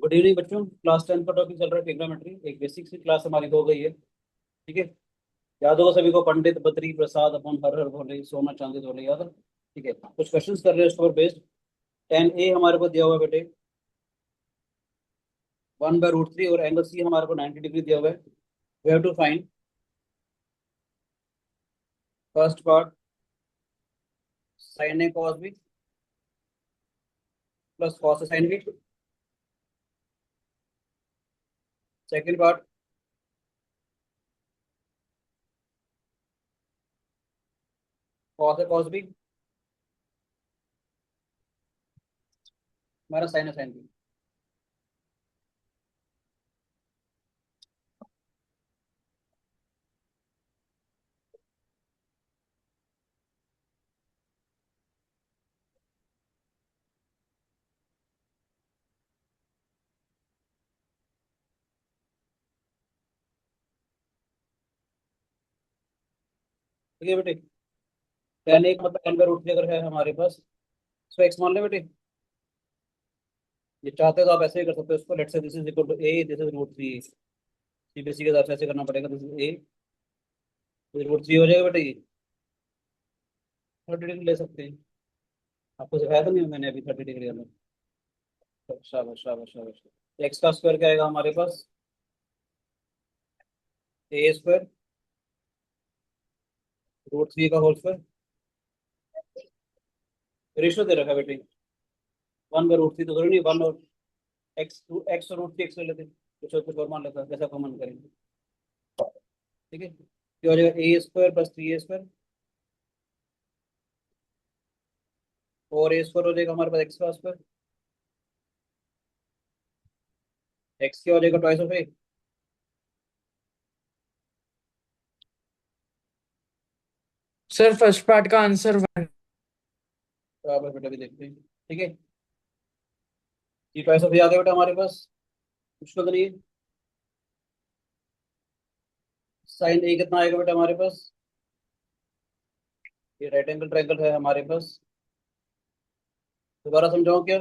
Good evening बच्चों। Class 10 का topic चल रहा है ट्रिग्नोमेट्री। एक बेसिक सी क्लास हमारी हो गई है। ठीक है। याद होगा सभी को, पंडित बद्री प्रसाद अपन हर हर भोले सोना चांदी धोले, याद है? ठीक है, कुछ क्वेश्चंस कर रहे हैं उसके ऊपर बेस्ड। 10A हमारे को दिया हुआ है बेटे, 1/√3, और एंगल सी हमारे को 90 डिग्री दिया हुआ है। We have to find first part sine A cos B plus cos sine B. Second part cos A cos B हमारा साइन ए साइन बी। ठीक है बेटे। 10A का मतलब n/√3 अगर है हमारे पास, इसको एक्स मान ले बेटे। ये चाहते हो तो आप ऐसे ही कर सकते हो इसको, let's say this is equal to A, this is √3। CBSE के हिसाब से ऐसे करना पड़ेगा। दिस इज ए, √3 हो जाएगा बेटा। ये 30 डिग्री ले सकते हैं। आपको सिखाया था नहीं मैंने अभी 30 डिग्री वाला? शाबाश शाबाश शाबाश। एक्स का स्क्वायर क्या आएगा हमारे पास? A² √3 का होल स्क्वायर। रेशियो दे रखा है बेटे, 1/√3 तो जरूरी नहीं, 1 और एक्स और √3 एक्स ले लेते, कुछ और मान लेता जैसा कॉमन करेंगे। ठीक है, क्या हो जाएगा? A² प्लस 3A², और A² हो जाएगा हमारे पास एक्स का स्क्वायर। एक्स क्या हो जाएगा? Twice of A. Sir first part का आंसर 1। बराबर बेटा, भी देखते हैं। ठीक है, ये ट्वाइस ऑफ ए आ गया बेटा हमारे पास, मुश्किल तो नहीं है। साइन ए कितना आएगा बेटा हमारे पास? ये राइट एंगल ट्रायंगल है हमारे पास। दोबारा समझाओ क्या?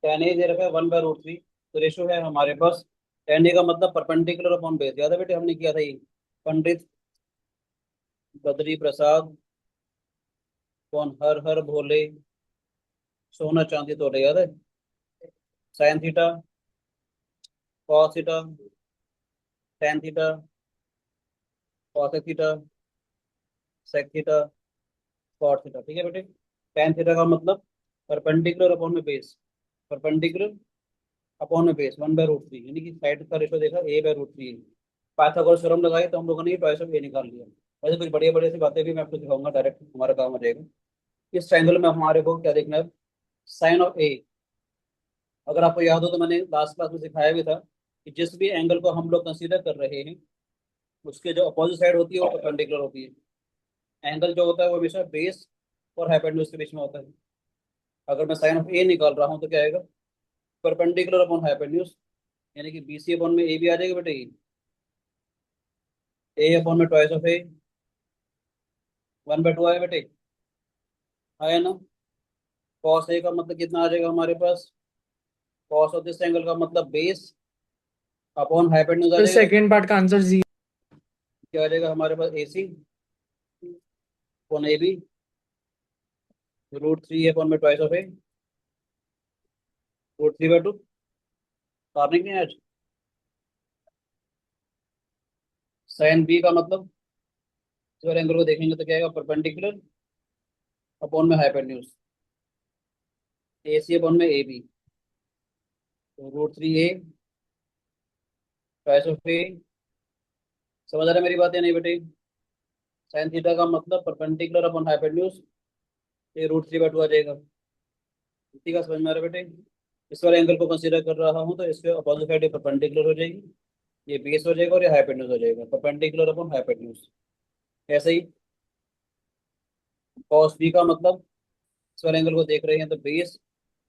टेन ए दे रखा है 1/√3, तो रेशो है हमारे पास। टेन ए का मतलब परपेंडिकुलर अपॉन बेस, याद है बेटे हमने किया था ये। पंडित बद्री प्रसाद कौन हर हर भोले सोना चांदी तोले, याद है? Sine theta, cos theta, tan theta, cos theta, sec theta, cot theta. ठीक है बेटे। टेन थीटा का मतलब परपेंडिकुलर अपॉन में बेस, परपेंडिकुलर अपॉन में बेस 1/√3, यानी कि साइड का रेशो देखा A/√3। पाइथागोरस थ्योरम लगाई तो हम लोगों ने ट्वाइस ऑफ ए निकाल लिया। वैसे कुछ बढ़िया बढ़िया सी बातें भी मैं आपको सिखाऊंगा, डायरेक्ट हमारा काम हो जाएगा। इस ट्रायंगल में हमारे को क्या देखना है? साइन ऑफ ए। अगर आपको याद हो तो मैंने लास्ट क्लास में सिखाया भी था कि जिस भी एंगल को हम लोग कंसीडर कर रहे हैं, उसके जो अपोजिट साइड होती है वो परपेंडिकुलर होती है। एंगल जो होता है वो हमेशा बेस और हाइपोटेन्यूज के बीच में होता है। अगर मैं साइन ऑफ ए निकाल रहा हूँ तो क्या आएगा? परपेंडिकुलर अपॉन हाइपोटेन्यूज, यानी कि BC अपॉन में ए भी आ जाएगा बेटे। ए अपॉन में ट्वाइस ऑफ ए, 1/2 आया बेटे, आया ना? कॉस ए का मतलब कितना आ जाएगा हमारे पास? कॉस ऑफ दिस एंगल का मतलब बेस अपॉन हाइपोटेन्यूज आ सर जाएगा बेटे। सेकंड पार्ट का आंसर जी। क्या आ जाएगा हमारे पास? AC अपॉन AB, √3 अपॉन में ट्वाइस ऑफ ए, √3/2। कार्निक नहीं आज। साइन बी का मतलब इस एंगल को देखेंगे तो क्या आएगा? परपेंडिकुलर अपॉन में हाइपोटेन्यूज, AC अपॉन में AB, तो √3A ट्वाइस ऑफ ए। समझ आ रहा है मेरी बात या नहीं बेटे? साइन थीटा का मतलब परपेंडिकुलर अपॉन हाइपोटेन्यूज, ये √3/2 आ जाएगा। ठीक है, समझ में आ रहा है बेटे? इस वाले एंगल को कंसीडर कर रहा हूँ तो इसके अपोजिट साइड ये परपेंडिकुलर हो जाएगी, ये बेस हो जाएगा और ये हाइपोटेन्यूज हो जाएगा, परपेंडिकुलर अपॉन हाइपोटेन्यूज। ऐसे ही cos b का मतलब इस वाले एंगल को देख रहे हैं तो बेस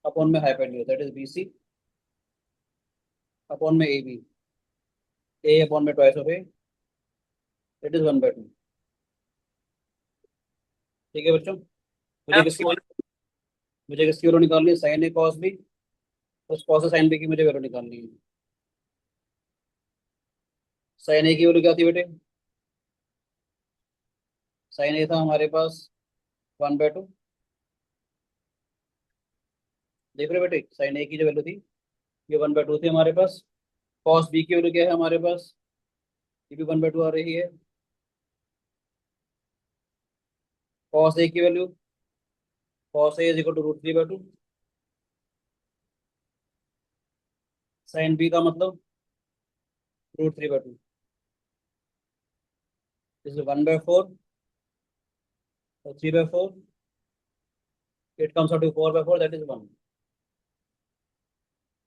अपॉन में hypotenuse, that is BC upon में AB, A अपॉन में twice of A, that is 1/2। ठीक है बच्चों, मुझे किसकी मुझे किसकी वैल्यू निकालनी है? साइन ए कॉस बी उस कॉस साइन बी की मुझे वैल्यू निकालनी है। साइन ए की वैल्यू क्या थी बेटे? साइन ए था हमारे पास 1/2। देख रहे हो बेटे, साइन ए की जो वैल्यू थी ये 1/2 थी हमारे पास। कॉस बी की वैल्यू क्या है हमारे पास? ये भी 1/2 आ रही है। कॉस ए की value, cos A is equal to √3/2। Sine B का मतलब √3/2। दिस इज 1/4 और 3/4। It comes out to 4/4, that is 1।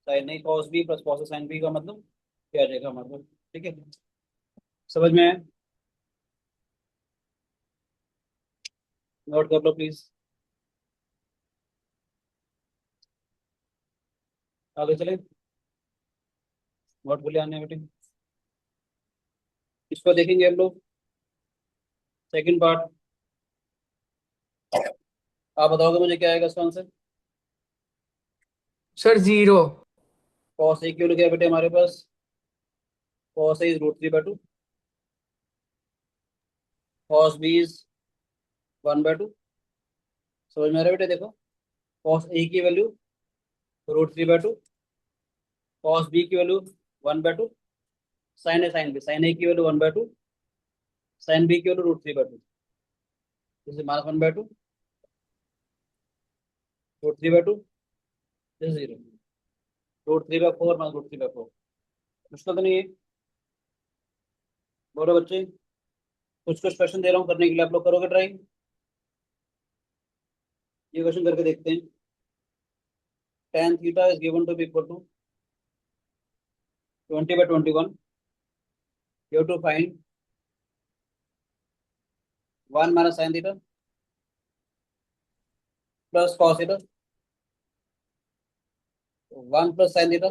Sine A cos B plus cos sine B का मतलब क्या आ जाएगा हमारे पास? ठीक है, समझ में आया? नोट कर लो प्लीज। आगे चले, नोट भूले आने बेटे। इसको देखेंगे हम लोग, सेकंड पार्ट। आप बताओगे मुझे क्या आएगा इसका आंसर? सर 0। कॉस ए क्यों लिखा है बेटे हमारे पास? Cos A is √3/2। Cos B is 1/2। समझ में आ रहा है बेटे? देखो, कॉस ए की वैल्यू √3/2, कॉस बी की वैल्यू 1/2, साइन ए की वैल्यू 1/2, साइन बी की value √3/2। This is -1/2, √3/2, this is 0। √3/4 -√3/4। मुश्किल तो नहीं है? बोलो बच्चे, कुछ कुछ क्वेश्चन दे रहा हूँ करने के लिए, आप लोग करोगे ट्राई? ये क्वेश्चन करके देखते हैं। tan theta is given to be equal to 20/21। You to find 1 minus sine theta plus cos theta, 1 plus sine theta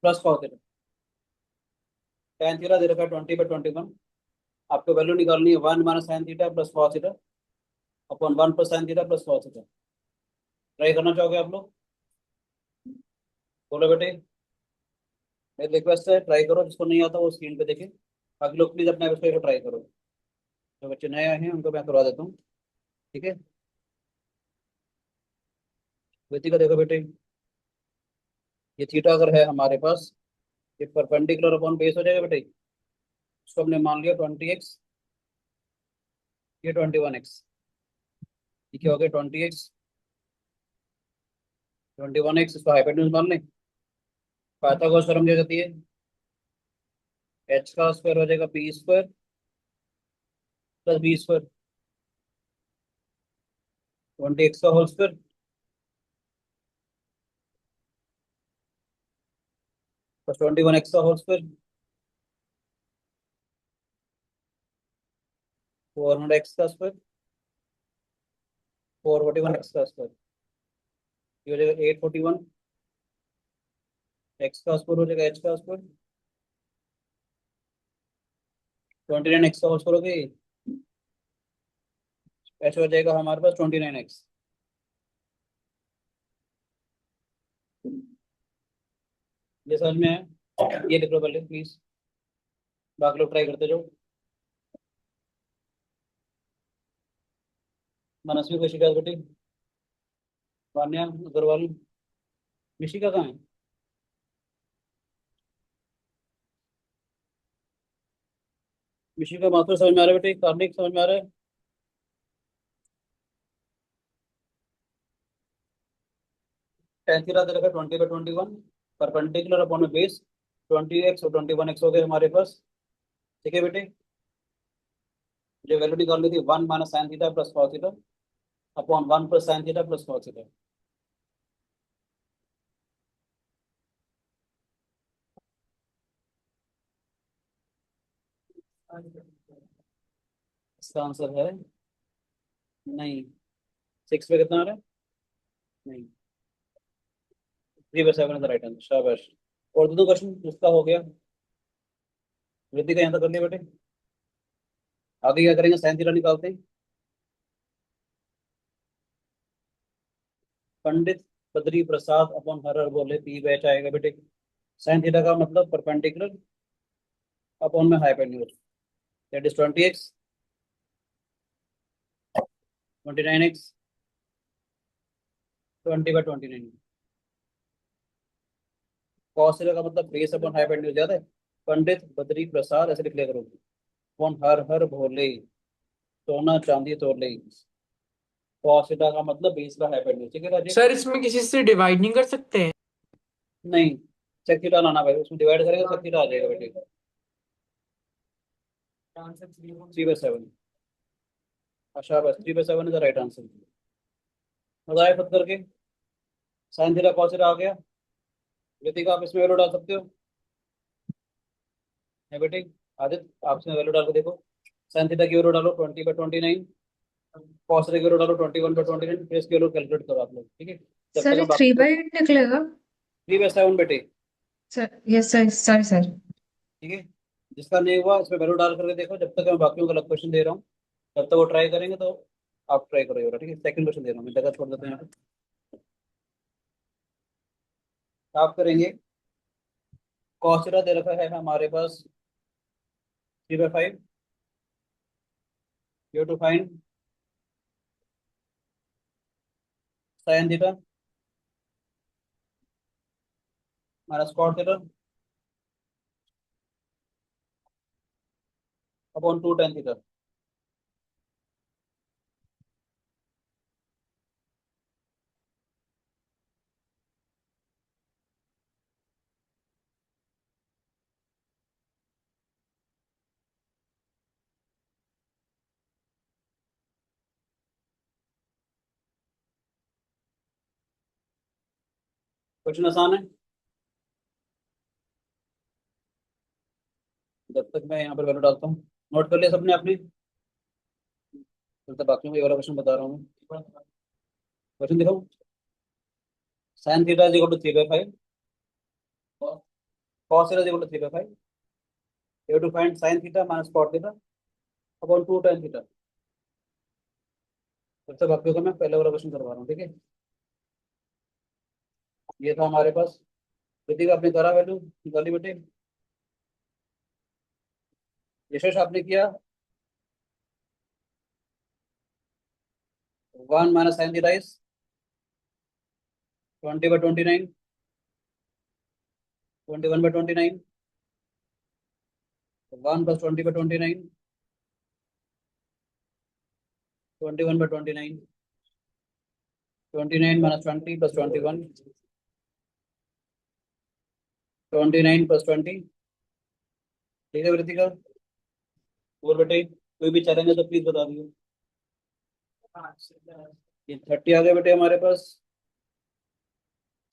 plus cos theta. tan theta दे रखा है 20/21। आपको वैल्यू निकालनी है 1 minus sine theta plus cos theta upon 1 plus sine theta plus cos theta. Try करना चाहोगे आप लोग? बोलो बेटे, मेरी रिक्वेस्ट है ट्राई करो, जिसको नहीं आता वो स्क्रीन पे देखे। बाकी लोग प्लीज अपने वेबसाइट को ट्राई करो। जो बच्चे नए आए हैं उनको मैं करवा देता हूँ। ठीक है, वेदिका देखो बेटे, ये थीटा अगर है हमारे पास, ये परपेंडिकुलर अपॉन बेस हो जाएगा बेटे। इसको हमने मान लिया 20x, ये 21x। ये क्या हो गया? 20x 21x, इसको हाइपोटेन्यूज मान लें। पाइथागोरस थ्योरम क्या कहती है? h का स्क्वायर हो जाएगा p² प्लस b², 20x का होल स्क्वायर प्लस 21x का होल स्क्वायर, 400x का स्क्वायर, 441x का स्क्वायर। ये हो जाएगा 841। x का स्क्वायर हो जाएगा h का स्क्वायर, 29x का होल स्क्वायर हो गया। h हो जाएगा हमारे पास 29x। ये समझ में है? ये लिख लो पहले प्लीज, बाकी लोग ट्राई करते जाओ। मनस्वी को शिकायत बेटी, वान्या अग्रवाल, मिशिका कहाँ है? मिशिका माथुर समझ में आ रहा है बेटे? कार्निक समझ में आ रहा है? tan थीटा दे रखा है 20/21, परपेंडिकुलर अपॉन में बेस 20x और 21x हो गए हमारे पास। ठीक है बेटे, जो वैल्यू निकालनी थी 1 minus sine theta plus cos theta upon 1 plus sine theta plus cos theta. इसका आंसर है नहीं। 6 पे कितना आ रहा है? नहीं, 3/7 इज द राइट आंसर। शाबाश। और दो क्वेश्चन उसका हो गया। वृद्धि का यहाँ तक कर लिया बेटे। आगे क्या करेंगे? साइन थीटा निकालते हैं। पंडित बद्री प्रसाद अपॉन हर बोले पी बैच आएगा बेटे। साइन थीटा का मतलब परपेंडिकुलर अपॉन में hypotenuse, that is 20x 29x 20/29। Cos theta का मतलब बेस अपॉन हाइपोटेन्यूज, याद है? पंडित बद्री प्रसाद ऐसे लिख लिया करो, अपॉन हर हर भोले सोना चांदी तोले। कॉस थीटा का मतलब बेस का हाइपोटेन्यूज, ठीक है राजीव? सर इसमें किसी से डिवाइड नहीं कर सकते हैं? नहीं, सेक थीटा लाना भाई, उसमें डिवाइड करेगा सेक थीटा आ जाएगा बेटे। 3/7। अच्छा बस 3/7 इज द राइट आंसर। बताए खुद करके। साइन थीटा कॉस थीटा आ गया। ऋतिका आप इसमें वैल्यू डाल सकते हो, है बेटे? आदित्य आप इसमें वैल्यू डाल के देखो। साइन थीटा की वैल्यू डालो 20/29, कॉस थीटा की वैल्यू डालो 21/29, फिर इसकी वैल्यू कैलकुलेट करो आप लोग, ठीक है? जब तक सर ये हम थ्री बाकी बाई एट निकलेगा? 3/7 बेटे, sir yes sir, sorry sir. ठीक है? जिसका नहीं हुआ इसमें वैल्यू डाल करके देखो, जब तक मैं बाकियों का अलग क्वेश्चन दे रहा हूँ जब तक वो ट्राई करेंगे तो आप ट्राई करो ये वाला, ठीक है? सेकंड क्वेश्चन दे रहा हूँ मैं, जगह छोड़ देते हैं यहाँ पे। आप करेंगे कॉस थीटा दे रखा है हमारे पास 3/5, you to find sine theta minus cot theta upon 2 tan theta. Question आसान है, जब तक मैं यहाँ पर वैल्यू डालता हूँ। नोट कर लिया सबने अपने? फिर तो बाकियों को ये वाला क्वेश्चन बता रहा हूँ। क्वेश्चन दिखाओ। Sine theta is equal to 3/5, cos theta is equal to 3/5, you to find sine theta minus cot theta upon 2 tan theta. फिर से बाकियों का मैं पहले वाला क्वेश्चन करवा रहा हूँ, ठीक है? ये था हमारे पास। ऋतिक आपने करा वैल्यू निकाली बेटे? यशोश आपने किया? 1 minus sine theta is 20/29, 21/29, 1 plus 20/29, 21/29, 29 minus 20 plus 21, 29 plus 20, ठीक है ऋतिका? और बेटे कोई भी चैलेंज है तो प्लीज बता दियो। ये 30 आ गए बेटे हमारे पास,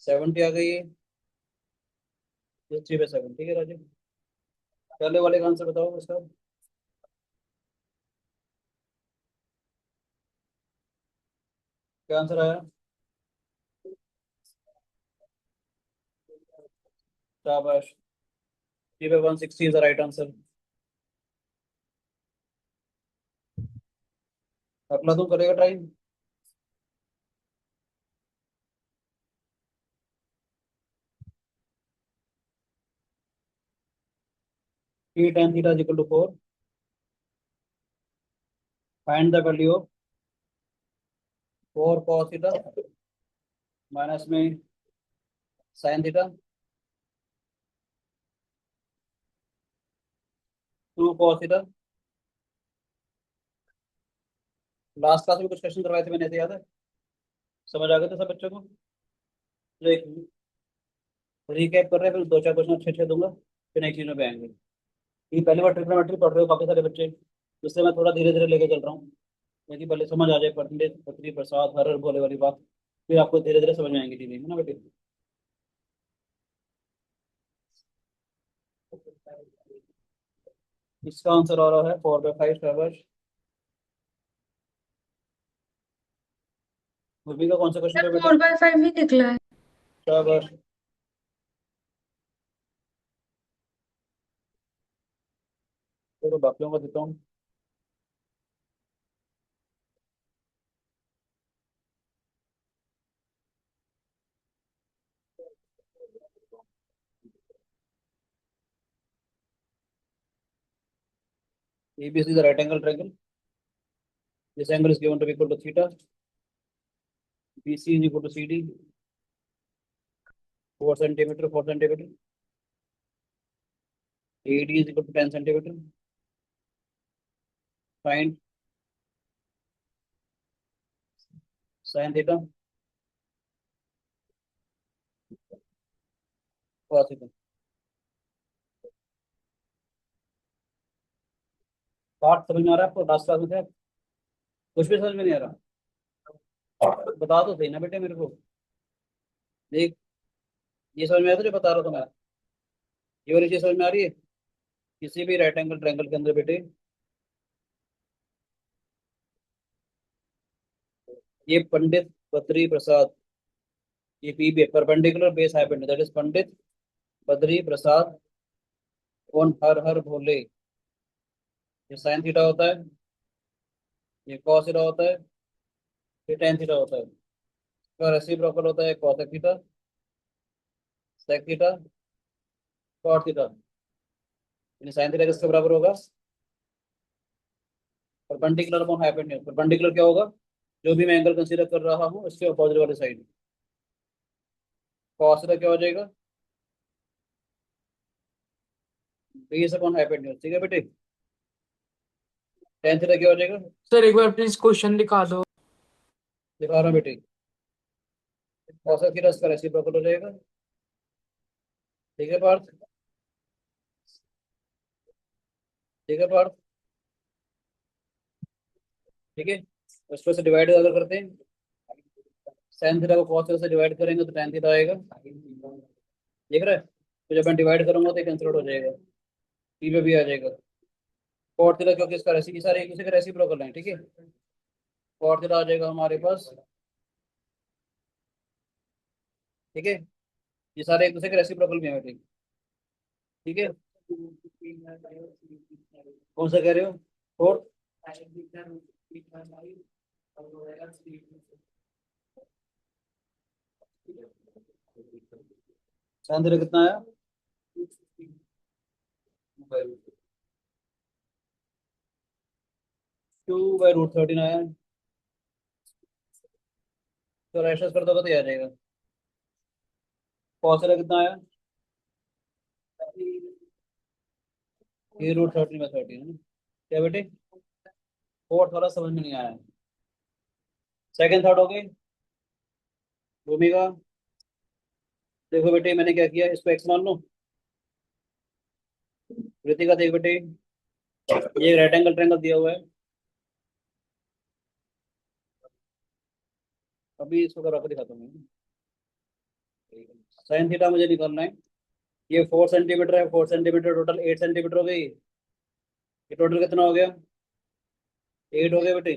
70 आ गई है, ये 3/7, ठीक है राजीव? पहले वाले का आंसर बताओ इसका। क्या आंसर आया? शाबाश, 3/160 इज द राइट आंसर। अगला तुम करेगा try? T tan theta is equal to 4, find the value of 4 cos theta minus में sine theta 2 cos theta. Last class में कुछ क्वेश्चन करवाए थे मैंने, ऐसे याद है? समझ आ गए थे सब बच्चों को? तो एक रिकैप कर रहे हैं, फिर दो चार क्वेश्चन अच्छे अच्छे दूंगा, फिर नेक्स्ट चीज में भी आएंगे। ये पहली बार ट्रिग्नोमेट्री पढ़ रहे हो काफी सारे बच्चे, इसलिए मैं थोड़ा धीरे धीरे लेके चल रहा हूँ, ताकि पहले समझ आ जाए परसेंटेज पत्री प्रसाद हर भोले वाली बात, फिर आपको धीरे धीरे समझ में आएंगी चीजें, है ना बेटे? इसका आंसर आ रहा है 4/5। शाबाश। मूवी का कौन सा क्वेश्चन सर था बेटे? 4/5 ही निकला है। शाबाश। चलो बाकियों को देता हूँ। ABC is the right angle triangle. This angle is given to be equal to theta. BC is equal to CD. 4 centimeter, 4 centimeter. AD is equal to 10 centimeter. Find sin theta. Cos theta. Part समझ में आ रहा है आपको? Last class में थे? कुछ भी समझ में नहीं आ रहा? बता दो सही ना बेटे मेरे को। देख, ये समझ में आया तो जो बता रहा था मैं, ये वाली चीज समझ में आ रही है? किसी भी राइट एंगल ट्रायंगल के अंदर बेटे ये पंडित बद्री प्रसाद, ये P perpendicular base hypotenuse, that is Pandit Badri Prasad कौन हर हर भोले। ये साइन थीटा होता है, ये कॉस थीटा होता है, ये टेन थीटा होता है। इसका रेसिप्रोकल होता है cosec theta, sec theta, cot theta. यानी साइन थीटा किसके बराबर होगा? Perpendicular upon hypotenuse. परपेंडिकुलर क्या होगा? जो भी मैं एंगल कंसीडर कर रहा हूँ इसके अपोजिट वाले साइड। कॉस थीटा क्या हो जाएगा? Base upon hypotenuse. ठीक है बेटे। टेन थीटा क्या हो जाएगा? सर एक बार प्लीज क्वेश्चन दिखा दो। दिखा रहा हूँ बेटे। कॉसेक थीटा इसका रेसिप्रोकल हो जाएगा। ठीक है पार्थ? ठीक है पार्थ? ठीक है, उसको से डिवाइड अगर करते हैं, साइन थीटा को कॉस थीटा से डिवाइड करेंगे तो tan थीटा आएगा। देख रहे हैं? तो जब मैं डिवाइड करूंगा तो कैंसिल आउट हो जाएगा, पी पे भी आ जाएगा। कॉट थीटा क्योंकि इसका रेसी, ये सारे एक दूसरे के रेसिप्रोकल हैं। ठीक है, कॉट थीटा आ जाएगा हमारे पास। ठीक है, ये सारे एक दूसरे के रेसिप्रोकल भी हैं बेटे। ठीक है, कौन सा कह रहे हो? फोर्थ? साइन थीटा कितना आया? 2/√13 आया। तो रेशस कर दोगे तो ये आ जाएगा। कॉस थीटा कितना आया? 3√13 है ना? क्या बेटे? फोर्थ वाला समझ में नहीं आया। सेकंड थर्ड हो गए। भूमिका, देखो बेटे मैंने क्या किया, इसको एक्स मान लो। कृतिका देख बेटे, ये राइट एंगल ट्रायंगल दिया हुआ है। अभी इसको करा कर दिखाता हूँ मैं। साइन थीटा मुझे निकालना है। ये 4 सेंटीमीटर है, 4 सेंटीमीटर टोटल 8 सेंटीमीटर हो गई। ये टोटल कितना हो गया? 8 हो गया बेटे।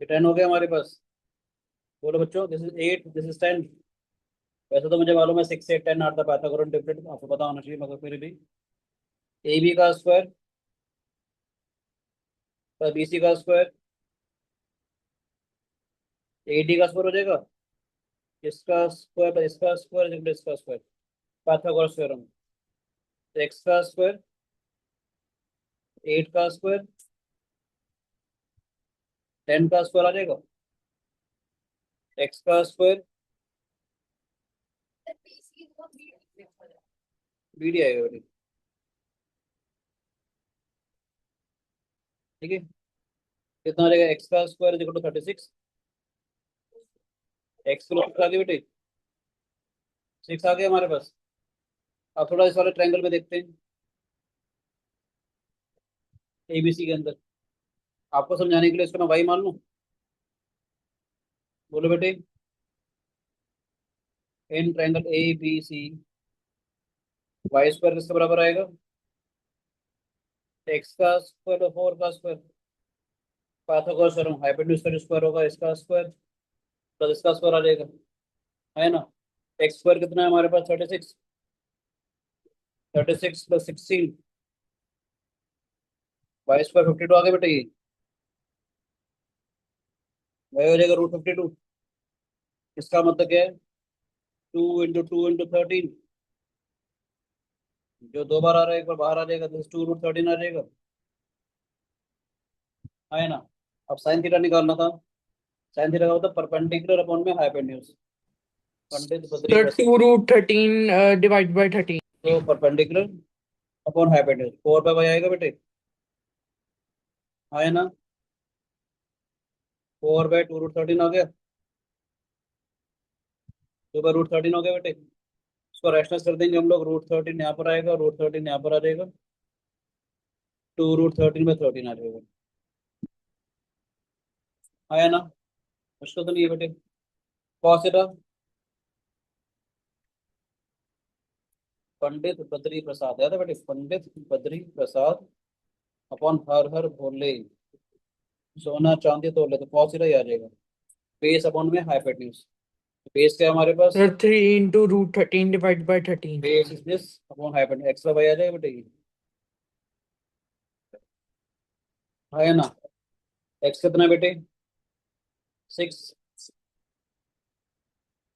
ये 10 हो गया हमारे पास। बोलो बच्चों, दिस इज 8, दिस इज 10। वैसे तो मुझे मालूम है 6 8 10 आता पाइथागोरस डिफरेंट, आपको पता होना चाहिए, मगर फिर भी ए बी का स्क्वायर प्लस बी सी का स्क्वायर, ए डी का स्क्वायर हो जाएगा। इसका स्क्वायर प्लस इसका स्क्वायर इक्वल टू इसका स्क्वायर, पाइथागोरस थ्योरम। एक्स का स्क्वायर, 8 का स्क्वायर, 10 का स्क्वायर आ जाएगा। एक्स का स्क्वायर, बी डी आएगा बेटे। ठीक है, कितना आ जाएगा? एक्स का स्क्वायर इक्वल टू 36। एक्स किलो आ गया बेटे, 6 आ गया हमारे पास। अब थोड़ा इस वाले ट्रायंगल में देखते हैं, एबीसी के अंदर। आपको समझाने के लिए इसको मैं वाई मान लूं। बोलो बेटे, in triangle A B C, Y square किसके बराबर आएगा? एक्स का स्क्वायर और 4 का स्क्वायर, पाइथागोरस थ्योरम। हाइपोटेन्यूज का जो स्क्वायर होगा इसका स्क्वायर प्लस इसका स्क्वायर आ जाएगा, है ना? एक्स स्क्वायर कितना है हमारे पास? 36। 36 प्लस 16, वाई स्क्वायर 52 आ गया बेटा। ये वाई हो जाएगा √52। इसका मतलब क्या है? 2 × 2 × 13, जो 2 बार आ रहा है एक बार बाहर आ जाएगा, तो 2√13 आ जाएगा। है ना। अब साइन थीटा निकालना था। साइन थीटा का होता परपेंडिकुलर अपॉन में hypotenuse. Pandit Badri Sir, Prasad. 2 root 13 divided by 13. तो परपेंडिकुलर अपॉन हाइपोटेन्यूज 4 आएगा बेटे, है ना। 4/2√13 आ गया, 2/√13 हो गया बेटे। इसको रैशनल कर देंगे हम लोग, √13 यहाँ पर आएगा, √13 यहाँ पर आ जाएगा, 2√13 में 13 आ जाएगा, है ना। मुश्किल तो नहीं है बेटे। कॉस थीटा, पंडित बद्री प्रसाद, याद है बेटे, पंडित बद्री प्रसाद अपॉन हर हर भोले, सोना चांदी तोले, तो कॉस थीटा ही आ जाएगा। बेस अपॉन में हाइपोटेन्यूज, बेस क्या है हमारे पास, Sir, 3 into root 13 divided by 13. Base is this upon hypotenuse, extra by आ जाएगा बेटे ये, है ना। एक्स कितना है बेटे, 6।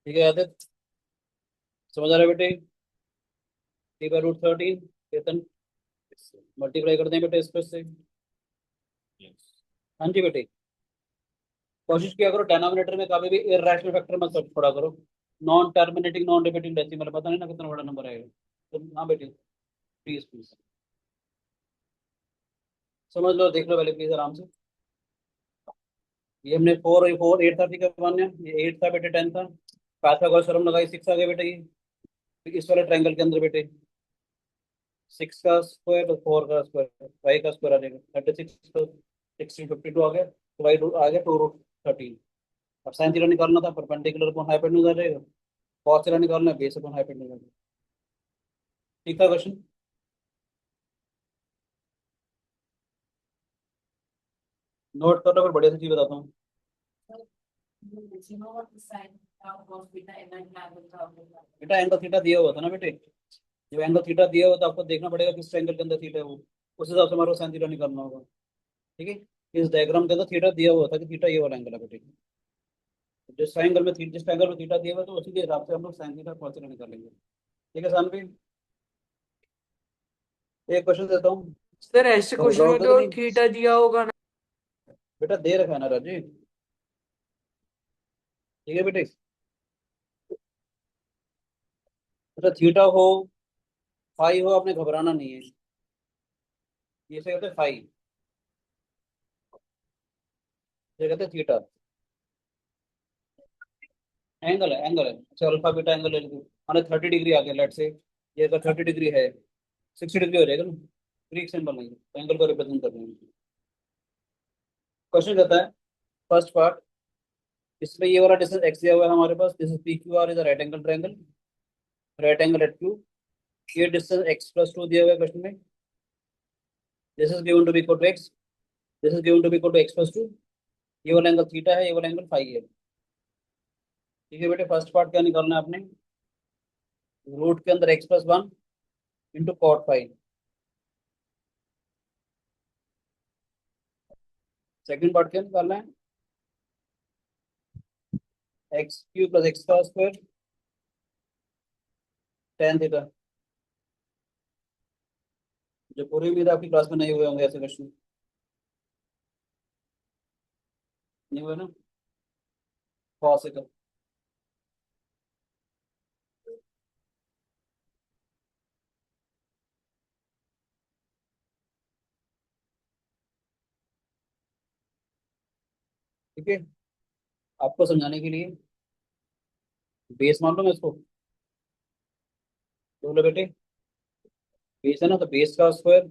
ठीक है याद, समझ आ रहा है बेटे। 3/√13 केतन, मल्टीप्लाई कर दें बेटे इस पर से। हाँ जी बेटे, कोशिश किया करो डेनोमिनेटर में कभी भी इरैशनल फैक्टर मत छोड़ा करो। Non terminating non repeating decimal, पता नहीं ना कितना बड़ा नंबर आएगा। तो हाँ बेटे, प्लीज प्लीज समझ लो, देख लो पहले प्लीज आराम से। ये हमने 4 8 था, ठीक है वन, ये 8 था बेटे, 10 था। पाइथागोरस थ्योरम लगाई, 6 आ गया बेटे ये। इस वाले ट्रायंगल के अंदर बेटे 6 का स्क्वायर और 4 का स्क्वायर, वाई का स्क्वायर आ जाएगा 36, 1652 आ गया, तो वाई आ गया 2√13। अब साइन थीटा निकालना था, परपेंडिकुलर अपॉन हाइपोटेन्यूज आ जाएगा। कॉस थीटा निकालना है, बेस अपॉन हाइपोटेन्यूज आ जाएगा। ठीक था क्वेश्चन। नोट कर लो, फिर बढ़िया सी चीज बताता हूँ। बेटा एंगल थीटा दिया हुआ था ना बेटे, जब एंगल थीटा दिया हुआ तो आपको देखना पड़ेगा किस एंगल के अंदर थीटा है वो, उस हिसाब से हमारे को साइन थीटा निकालना होगा। ठीक है, इस डायग्राम के अंदर थीटा दिया हुआ था कि थीटा ये वाला एंगल है बेटे, जिस एंगल में थीटा दिया हुआ है, तो उसी के हिसाब से हम लोग साइन थीटा कॉस थीटा निकालेंगे। ठीक है सान भी, एक क्वेश्चन देता हूँ, Sir, ऐसे क्वेश्चन में घबराओगे तो तो नहीं। थीटा दिया होगा ना। बेटा दे रखा है ना राजी। ठीक है बेटे, बेटा थीटा हो फाई हो, आपने घबराना नहीं है। ये से कहते हैं फाई, ये कहते हैं थीटा। एंगल है अच्छा, अल्फा बीटा एंगल ले लीजिए, माने 30 डिग्री आ गया लेट से, ये अगर 30 डिग्री है, 60 डिग्री हो जाएगा ना, ग्रीक सिंबल नहीं तो एंगल को रिप्रेजेंट कर देंगे। क्वेश्चन कहता है फर्स्ट पार्ट, इसमें ये वाला डिस्टेंस एक्स दिया हुआ है हमारे पास, this is P Q R is right angle triangle, right angle at Q. ये डिस्टेंस x+2 दिया हुआ है क्वेश्चन में, this is given to be equal to x, this is given to be equal to x+2। ये वाला angle theta है, ये वाला एंगल फाई है। ठीक है बेटे, फर्स्ट पार्ट क्या निकालना है आपने, रूट के अंदर x+1 into cot phi. Second part क्या निकालना है, x³ + x² tan थीटा। जो पूरी उम्मीद है आपकी क्लास में नहीं हुए होंगे ऐसे क्वेश्चन, नहीं हुए ना, cos थीटा। ठीक है, आपको समझाने के लिए बेस मान लो मैं इसको, तो बोलो बेटे बेस है ना, तो बेस का स्क्वायर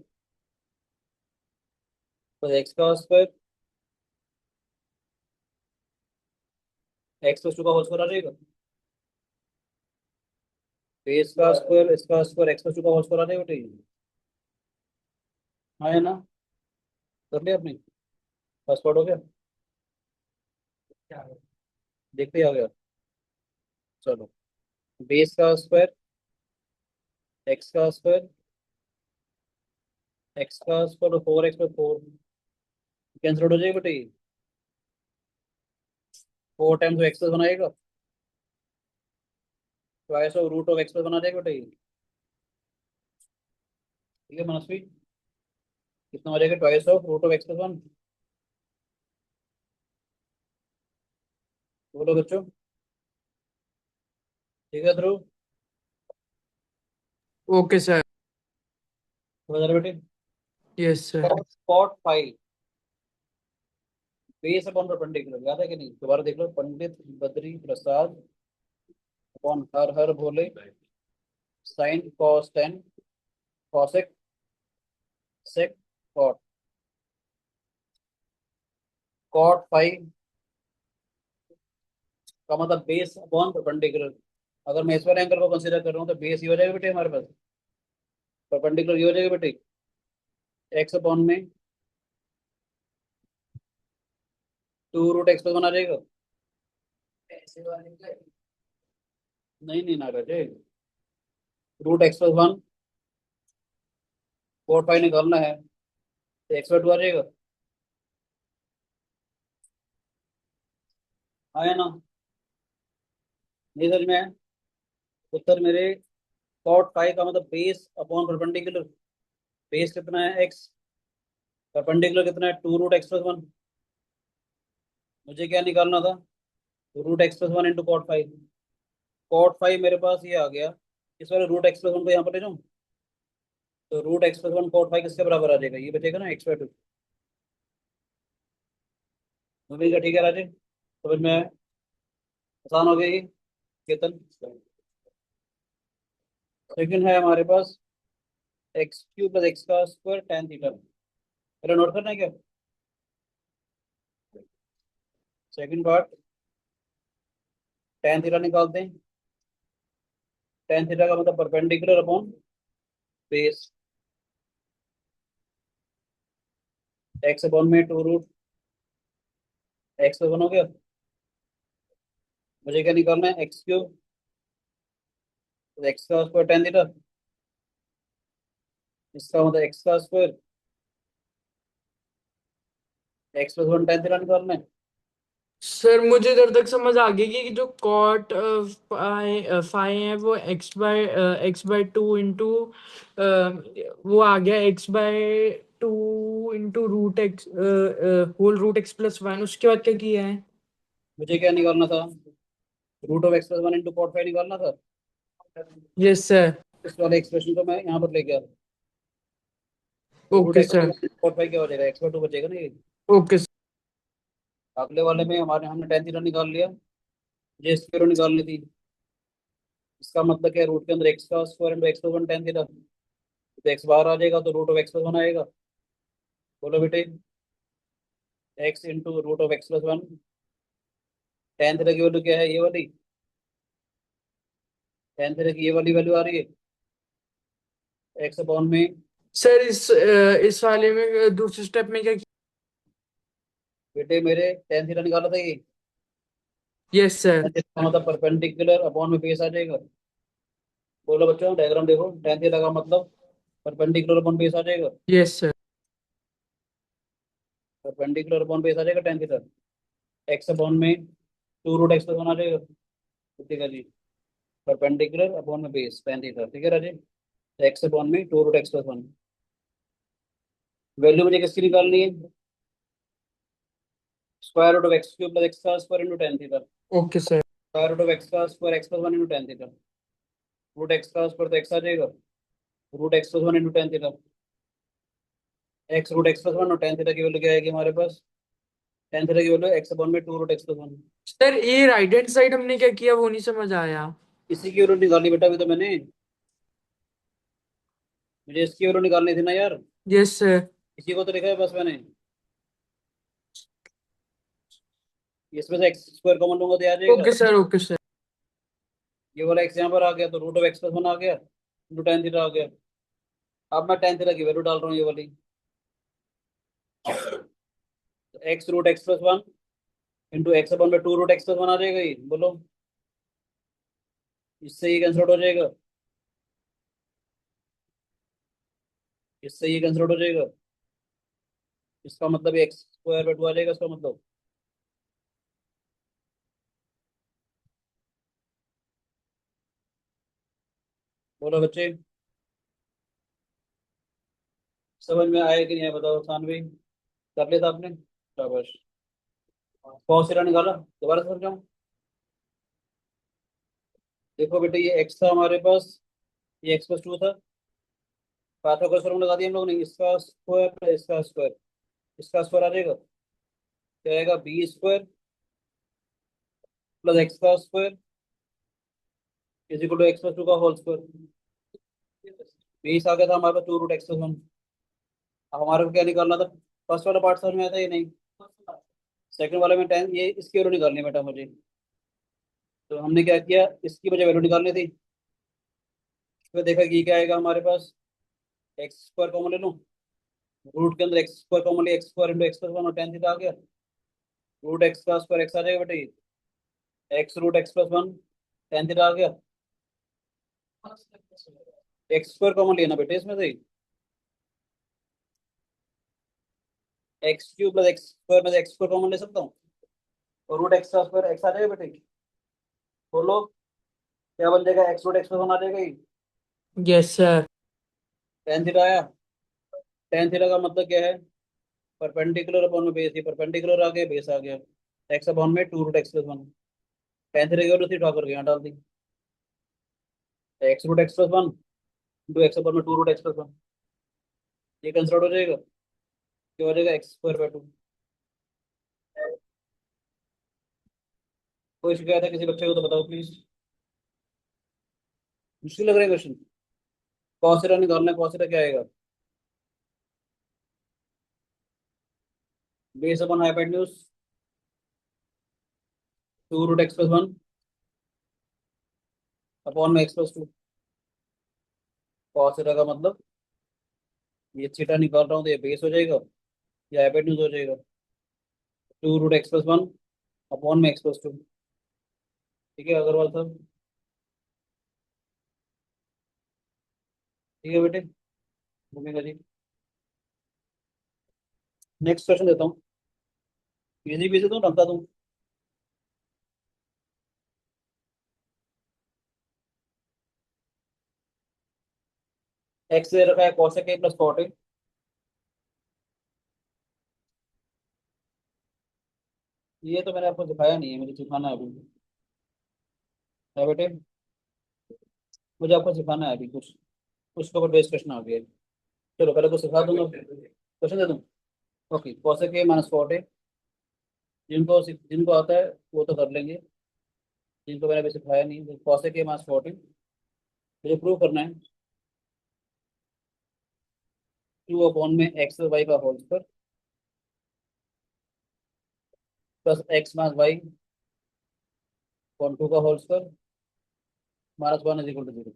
प्लस एक्स का स्क्वायर, x+2 का होल स्क्वायर आ जाएगा, बेस का स्क्वायर इसका स्क्वायर x+2 का होल स्क्वायर आ जाएगा बेटे, हाँ है ना। कर लिया आपने, फर्स्ट पार्ट हो गया, देखते ही आ गया। चलो, बेस का स्क्वायर, एक्स का स्क्वायर, एक्स का स्क्वायर, 4x+4 कैंसिल हो जाएगा बेटे, 4 टाइम्स एक्स बनाएगा, twice of root of X बना जाएगा बेटे। ठीक है मनस्वी, कितना हो जाएगा twice of root of x+1, बोलो बच्चों। ठीक है ध्रुव। Okay sir. समझ रहे बेटे। Yes sir. Cot five base upon perpendicular, याद है कि नहीं? दोबारा देख लो। पंडित बद्री प्रसाद अपॉन हर हर भोले sine cos tan cosec sec cot. Cot five का मतलब बेस अपॉन परपेंडिकुलर। अगर मैं इस वाले एंगल को कंसीडर कर रहा हूँ तो बेस ये हो जाएगा बेटे हमारे पास, परपेंडिकुलर ये हो जाएगा बेटे एक्स अपॉन में two root x plus one आ जाएगा। नहीं नहीं ना बेटे, root x plus one cot five निकालना है तो एक्स बाय टू आ जाएगा। आया ना? नहीं समझ में आया? उत्तर मेरे कॉट फाइव का मतलब बेस अपॉन परपेंडिकुलर। बेस कितना है एक्स, परपेंडिकुलर कितना है two root x plus one. मुझे क्या निकालना था? Root x plus one into cot five. Cot five मेरे पास ये आ गया, इस वाले रूट एक्स प्लस वन को यहाँ पर ले जाऊँ तो root x plus one cot five किसके बराबर आ जाएगा? ये बचेगा ना एक्स बाय टू। मूवी का ठीक है राजे, समझ में आया? आसान हो गया ये केतन। सेकंड है हमारे पास एक्स क्यूब प्लस एक्स का स्क्वायर टेन थीटा। पहले नोट करना है क्या? सेकंड पार्ट टेन थीटा निकालते हैं। टेन थीटा का मतलब perpendicular upon base. X upon में टू रूट एक्स तो वन हो गया। मुझे क्या निकालना है? एक्स क्यूब एक्स का स्क्वायर टेन थीटा, इसका मतलब एक्स का square x plus one tan theta निकालना है। सर मुझे इधर तक समझ आ गई कि जो कॉट फाई है वो एक्स बाय टू इंटू वो आ गया x by two into root x whole root x plus one. उसके बाद क्या किया है? मुझे क्या निकालना था? Root of x plus one into cot five निकालना था। Yes sir. इस वाले एक्सप्रेशन को मैं यहाँ पर लेके आ, root okay x plus sir. One cot five क्या हो जाएगा? एक्स बाय टू बचेगा ना ये। Okay sir. अगले वाले में हमारे हमने टेन थीटा निकाल लिया, ये स्क्वायर निकालनी थी। इसका मतलब क्या? रूट के अंदर एक्स का square into X plus one tan theta, तो एक्स बाहर आ जाएगा तो root of x plus one आएगा। बोलो बेटे, X into root of x plus one tan theta की वैल्यू क्या है? ये वाली टेन थीटा की ये वाली वैल्यू आ रही है एक्स अपॉन में। सर इस वाले में दूसरे स्टेप में क्या? बेटे मेरे टेन थीटा निकाला था ये, यस सर। इसका मतलब परपेंडिकुलर अपॉन में बेस आ जाएगा। बोलो बच्चों डायग्राम देखो, टेन थीटा का मतलब परपेंडिकुलर अपॉन बेस आ जाएगा। Yes sir. Perpendicular upon base आ जाएगा टेन थीटा। एक्स अपॉन में two root x plus one आ जाएगा। ठीक है जी, परपेंडिकुलर अपॉन में बेस टेन थीटा। ठीक है राजे, एक्स अपॉन में two root x plus one. Value मुझे किसकी निकालनी है? Square root of x cube plus x का square into ten theta. Okay sir. Square root of x का square x plus one into ten theta. Root x का square तो x आ जाएगा, root x plus one into ten theta. X root x plus one और ten theta की value क्या आएगी हमारे पास? टेन थीटा की वैल्यू एक्स अपॉन में two root x plus one. Sir ये राइट हैंड साइड हमने क्या किया वो नहीं समझ आया। इसी की वैल्यू निकालनी बेटा, अभी तो मैंने, मुझे इसकी वैल्यू निकालनी थी ना यार। Yes sir. इसी को तो लिखा है बस मैंने, इसमें से एक्स स्क्वायर कॉमन लूंगा तो ये आ जाएगा। Okay sir. Okay sir. ये वाला एक्स यहाँ पर आ गया तो root of x plus one आ गया इंटू टेन थीटा आ गया। अब मैं टेन थीटा की वैल्यू डाल रहा हूँ ये वाली, x root x plus one into x upon में two root x plus one आ जाएगा ये। बोलो, इससे ये कैंसिल आउट हो जाएगा, इससे ये कैंसिल आउट हो जाएगा। इसका मतलब एक्स स्क्वायर बाय टू आ जाएगा इसका मतलब। बोलो बच्चे, समझ में आया कि नहीं आया बताओ? सानवी कर लिया था आपने? शाबाश। कौन सी निकाला? दोबारा से समझाऊं? देखो बेटे ये x था हमारे पास, ये x+2 था। पाइथागोरस फॉर्मूला लगा दिया हम लोग ने, इसका स्क्वायर प्लस इसका स्क्वायर, इसका स्क्वायर आ जाएगा, क्या आएगा b² प्लस x का square is equal to x+2 का होल स्क्वायर। 20 आ गया था हमारे पास 2√x+1। अब हमारे को क्या निकालना था? फर्स्ट वाला पार्ट समझ में आता है ये नहीं, सेकंड वाले में 10, ये इसकी वैल्यू निकालनी है बेटा मुझे। तो हमने क्या किया, इसकी मुझे वैल्यू निकालनी थी। फिर देखा कि ये क्या आएगा हमारे पास, x² कॉमन ले लूँ, रूट के अंदर x² कॉमन ले, x² इंटू x+1 और 10 थीटा आ गया, रूट x का स्क्वायर x आ जाएगा बेटा, ये x√x+1 10 थीटा आ गया। x² कॉमन लेना बेटे इसमें से, x³ प्लस x² में से x² कॉमन ले सकता हूँ, और रूट x का स्क्वायर x आ जाएगा बेटे। बोलो क्या बन जाएगा, x√x+1 आ जाएगा ये, यस सर। 10 थीटा आया। 10 थीटा का मतलब क्या है, परपेंडिकुलर अपॉन में बेस, ये परपेंडिकुलर आ गया, बेस आ गया, x अपॉन में 2√x+1। 10 थीटा की वैल्यू थी, ड्रॉ करके यहाँ डाल दी, x√x+1 इंटू x अपॉन में 2√x+1, ये कैंसिल आउट हो जाएगा, क्या हो जाएगा x²/2। कोई शिकायत है किसी बच्चे को तो बताओ प्लीज। मुश्किल लग रहा है क्वेश्चन। कॉस थीटा निकालना है, कॉस थीटा क्या आएगा, base upon hypotenuse 2√x+1 upon में x+2। कॉस थीटा का मतलब ये थीटा निकाल रहा हूँ तो ये बेस हो जाएगा, ये हाइपोटेन्यूज हो जाएगा, 2√x+1 अपॉन में x+2। ठीक है अग्रवाल साहब, ठीक है बेटे, घूमेगा जी। नेक्स्ट क्वेश्चन देता हूँ, इजी भी से दूँ ढंगता दूँ। एक्स दे रखा है cosec a plus cot a, ये तो मैंने आपको दिखाया नहीं है, मुझे सिखाना है अभी, है बेटे, मुझे आपको सिखाना है अभी कुछ, कुछ के ऊपर बेस क्वेश्चन आ गया है। चलो पहले कुछ सिखा दूंगा, क्वेश्चन दे दूँ। Okay, cosec a minus cot a, जिनको जिनको आता है वो तो कर लेंगे, जिनको मैंने अभी सिखाया नहीं, तो cosec a minus cot a मुझे प्रूव करना है, 2 अपॉन में एक्स वाई का whole square plus X minus Y upon 2 का whole square -1 is equal to 0।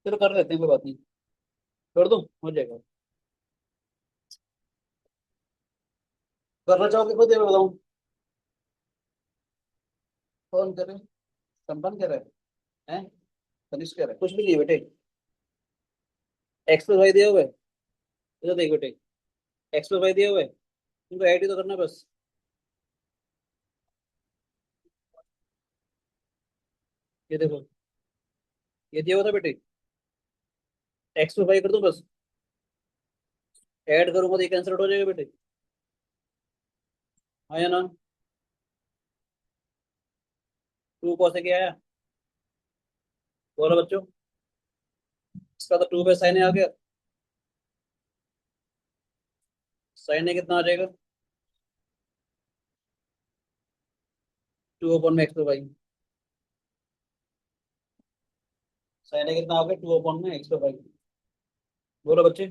चलो कर लेते हैं, कोई बात नहीं, कर दूँ हो जाएगा। करना चाहोगे खुद, ये मैं बताऊँ? कौन करे, संपन्न कह रहा है, हैं? तनिष्क कह रहा है, कुछ भी नहीं है बेटे, एक्स प्लस वाई दिया हुआ है, इधर देख बेटे, एक्स प्लस वाई दिया हुआ है, तुमको ऐड ही तो करना है बस। ये देखो, ये दिया हुआ था बेटे, एक्स प्लस वाई कर दो बस, ऐड करूंगा तो ये कैंसिल हो जाएगा बेटे, हाँ या ना? 2 कॉस क्या आया, बोलो बच्चों, इसका तो 2 पे साइन आ गया, साइन कितना आ जाएगा, 2 अपॉन में एक्स प्लस वाई, साइन कितना आ गया, 2 अपॉन में एक्स प्लस वाई। बोलो बच्चे,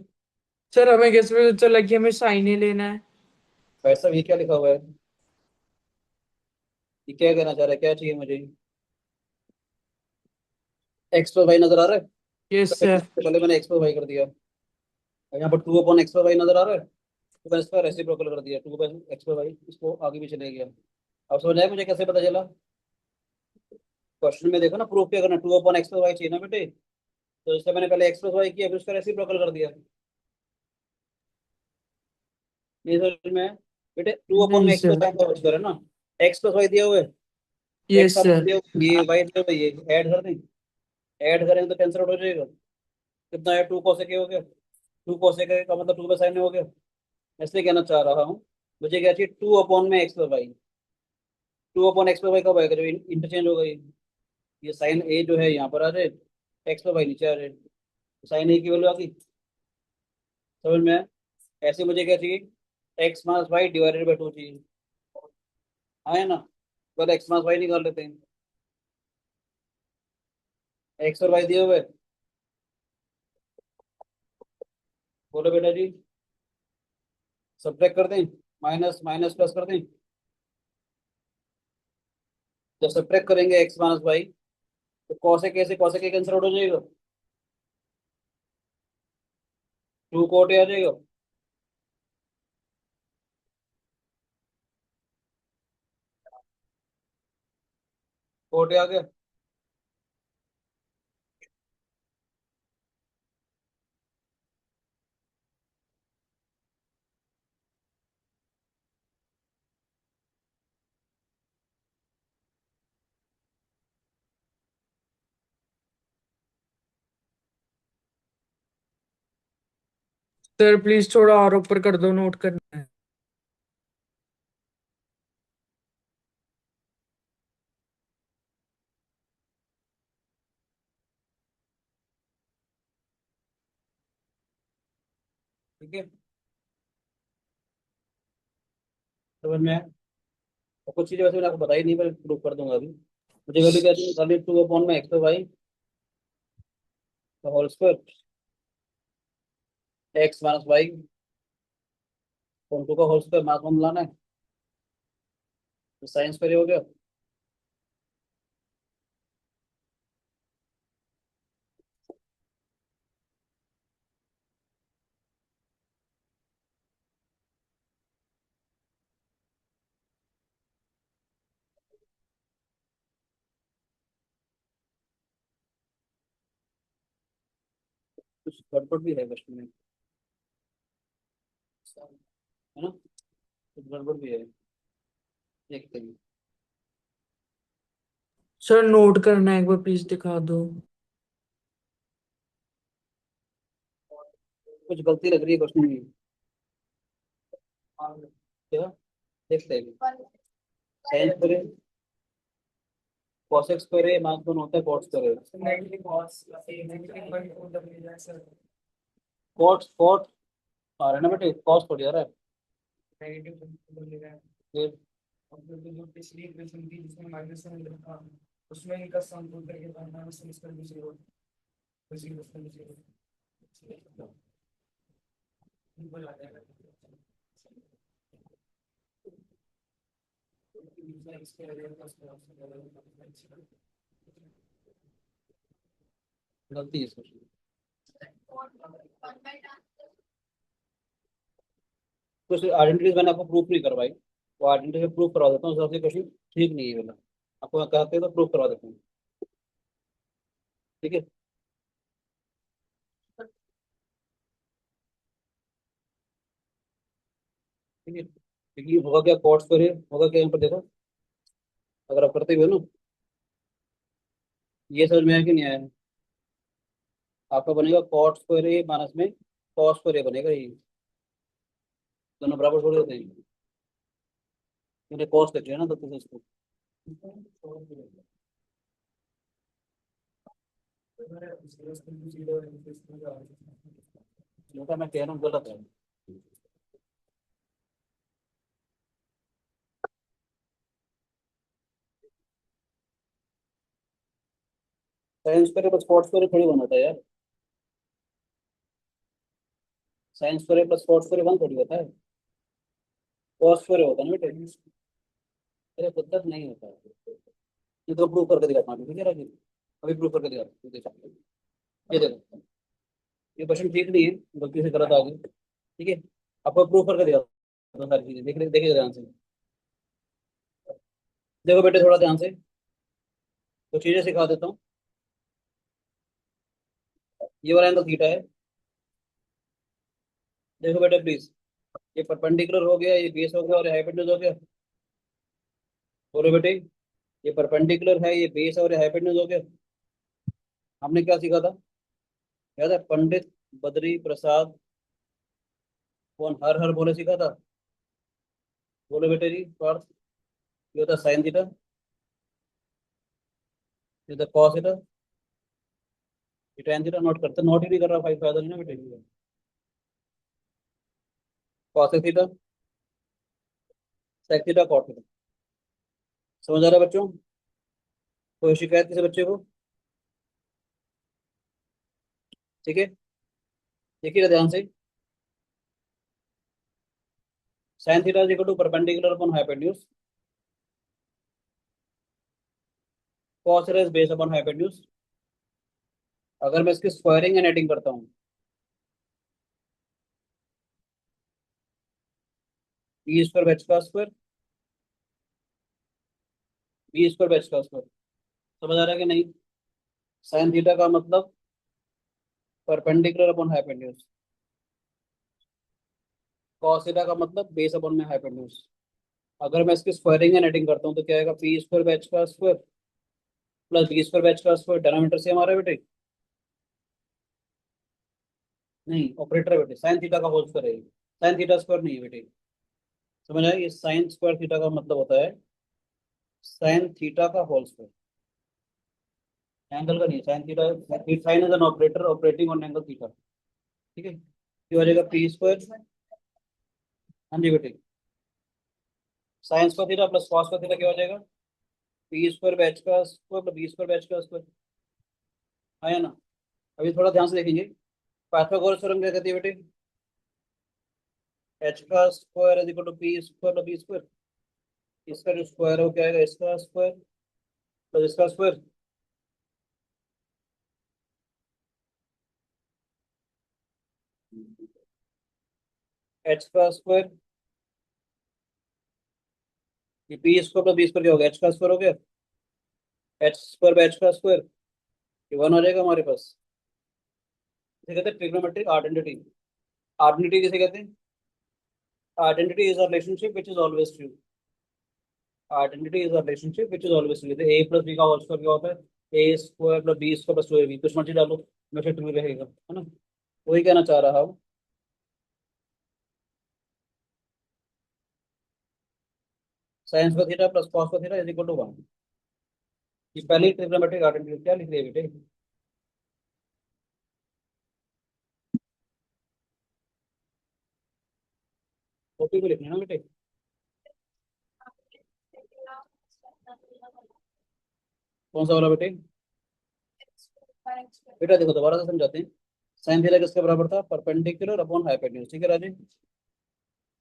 सर हमें कैसे पता चला कि हमें साइन ही लेना है? वैसा भी क्या लिखा हुआ है, ये क्या कहना चाह रहा है, क्या चाहिए मुझे, एक्स प्लस वाई नजर आ रहा है, यस सर। पहले मैंने एक्स प्लस वाई कर दिया, और यहाँ पर 2 अपॉन एक्स प्लस वाई नजर आ रहा है, तो मैंने इसका रेसिप्रोकल कर दिया, 2 अपॉन एक्स प्लस वाई, इसको आगे पीछे ले गया। अब समझ आया मुझे कैसे पता चला, क्वेश्चन में देखो ना, प्रूफ क्या करना, 2 अपॉन एक्स प्लस वाई चाहिए ना बेटे, तो इससे मैंने पहले एक्स प्लस वाई किया, फिर उसका रेसिप्रोकल कर दिया। ये समझ में है? बेटे 2 अपॉन नहीं में एक्स प्लस सर। वाई का बच है ना, एक्स प्लस वाई दिया हुआ है, एक्स यस आप सर। दिया हुआ है, ये वाई दिया हुआ है, ये ऐड कर दें, ऐड करेंगे तो कैंसिल आउट हो जाएगा, कितना है, 2 cosec हो गया, 2 cosec का मतलब 2 का साइन हो गया, इसलिए कहना चाह रहा हूँ, मुझे क्या चाहिए, 2 अपॉन में X plus Y, 2 upon X plus Y कब आएगा, जब इंटरचेंज होगा ये, ये साइन ए जो है यहाँ पर आ जाए, एक्स पर वाई नीचे आ जाए, साइन ए की वैल्यू आ गई। समझ में आया? ऐसे मुझे क्या चाहिए, X minus Y divided by 2 चाहिए। आया ना? तो एक्स माइनस वाई निकाल लेते हैं। एक्स और वाई दिए हुए, बोलो बेटा जी। सब्ट्रैक्ट कर दें, माइनस माइनस प्लस कर दें। जब सब्ट्रैक्ट करेंगे एक्स माइनस वाई, तो कॉसेक कैसे, कॉसेक कैंसिल आउट हो जाएगा, 2 कोट आ जाएगा। कोट आ गया। सर प्लीज थोड़ा और ऊपर कर दो, नोट करना है। ठीक है, समझ में आया? और कुछ चीजें वैसे मैंने आपको बताई नहीं, पर प्रूव कर दूंगा अभी। मुझे वैल्यू क्या चाहिए, खाली 2 अपॉन में एक्स तो Y whole square, X minus Y 2 का होल स्क्वायर माइनस 1 लाना है, तो साइन स्क्वायर हो गया। कुछ गड़बड़ भी है क्वेश्चन में, है ना? कुछ गड़बड़ भी है, देखते हैं। सर नोट करना है, एक बार प्लीज दिखा दो। कुछ गलती लग रही है क्वेश्चन में, क्या, देखते हैं। साइन स्क्वायर कॉस स्क्वायर है, माइनस 1 होता है कॉट स्क्वायर। कॉट आ रहा है ना बेटे, कॉस थोड़ी आ रहा है। फिर गलती है इसमें। कुछ आइडेंटिटीज मैंने आपको प्रूफ नहीं करवाई, वो आइडेंटिटी प्रूफ करवा देता हूँ, सबसे क्वेश्चन ठीक नहीं है वाला, आपको कहते हैं तो प्रूफ करवा देता हूँ। ठीक है, ठीक है, क्योंकि होगा क्या, कॉट स्क्वायर होगा क्या यहाँ पर देखो, अगर आप करते हुए ना, ये समझ में आया कि नहीं आया? आपका बनेगा कॉट स्क्वायर ए माइनस में कॉस स्क्वायर ए बनेगा, ये दोनों बराबर थोड़े होते हैं, मैंने कॉस लिख लिया ना तो कुछ इसको, जो मैं कह रहा हूँ गलत है। साइंस करे बस कॉट स्क्वायर थोड़ी बनाता है यार, साइंस करे प्लस कॉट स्क्वायर 1 थोड़ी होता है, कॉस स्क्वायर होता है ना बेटे। अरे कुछ नहीं होता है, ये तो प्रूव करके दिखाता हूँ, ठीक है राजीव, अभी प्रूव करके दिखाता हूँ, देखो। ये देखो, ये क्वेश्चन ठीक नहीं है, गलती से गलत आ गई, ठीक है, आपको प्रूव करके दिखाता हूँ सारी चीजें, देखिए ध्यान से। देखो बेटे थोड़ा ध्यान से, तो चीजें सिखा देता हूँ। ये वाला एंगल थीटा है, देखो बेटे प्लीज, ये परपेंडिकुलर हो गया, ये बेस हो गया और हाइपोटेन्यूज हो गया। बोलो बेटे, ये परपेंडिकुलर है, ये बेस और हाइपोटेन्यूज हो गया। हमने क्या सीखा था, याद है? पंडित बद्री प्रसाद कौन हर हर बोले सीखा था। बोलो बेटे जी, पार्थ, ये होता साइन थीटा, इधर कॉस थीटा, ये tan थीटा नोट करते, नोट ही नहीं कर रहा भाई, फायदा नहीं ना बेटे। Cos theta, sec theta, cot theta. समझ आ रहा है बच्चों? कोई शिकायत किसी बच्चे को? ठीक है, देखिएगा ध्यान से। sin theta is equal to perpendicular upon hypotenuse, cos theta is based upon hypotenuse. अगर मैं इसकी स्क्वायरिंग एंड एडिंग करता हूँ, बी स्क्वायर बेच का स्क्वायर, बी स्क्वायर बेच का स्क्वायर। समझ आ रहा है कि नहीं? साइन थीटा का मतलब perpendicular upon hypotenuse, cos theta का मतलब बेस अपॉन में हाइपोटेन्यूज। अगर मैं इसकी स्क्वायरिंग एंड एडिंग करता हूँ तो क्या आएगा, पी स्क्वायर बैच का square plus B square by H का स्क्वायर। डिनोमिनेटर सेम आ रहा है बेटे? नहीं, ऑपरेटर है बेटे, साइन थीटा का होल स्क्वायर है, साइन थीटा स्क्वायर नहीं है बेटे। समझ आया? ये साइन स्क्वायर थीटा का मतलब होता है साइन थीटा का होल स्क्वायर, एंगल का नहीं। Sine theta, sine is an operator operating on angle theta. ठीक है, ये हो जाएगा पी स्क्वायर। हाँ जी बेटे, sine square theta plus cos square theta क्या हो जाएगा, पी स्क्वायर बैच का square plus B square by H का स्क्वायर। है ना? अभी थोड़ा ध्यान से देखेंगे, पाइथागोरस थ्योरम क्या कहती है बेटे, एच का square is equal to P square plus B square. इसका जो स्क्वायर है वो क्या आएगा, इसका स्क्वायर प्लस इसका स्क्वायर। एच का स्क्वायर, ये P square plus B square क्या हो गया, एच का स्क्वायर हो गया, एच स्क्वायर बाय एच का स्क्वायर, ये वन आ जाएगा हमारे पास। इसे कहते हैं ट्रिग्नोमेट्रिक आइडेंटिटी। आइडेंटिटी किसे कहते हैं? Identity is a relationship which is always true. Identity is a relationship which is always true. जैसे ए प्लस बी का होल स्क्वायर क्या होता है, A square plus B square plus two A B, कुछ मर्जी डालो, हमेशा ट्रू रहेगा, है ना? वही कहना चाह रहा हूँ। साइंस का थीटा प्लस कॉस का theta is equal to one. ये पहली ट्रिग्नोमेट्रिक आइडेंटिटी क्या लिख रही है बेटे? कॉपी को लिखना है ना बेटे। कौन सा वाला बेटे? बेटा देखो दोबारा से समझाते हैं। साइन थीटा किसके बराबर था, परपेंडिकुलर अपॉन हाइपोटेन्यूज। ठीक है राजे?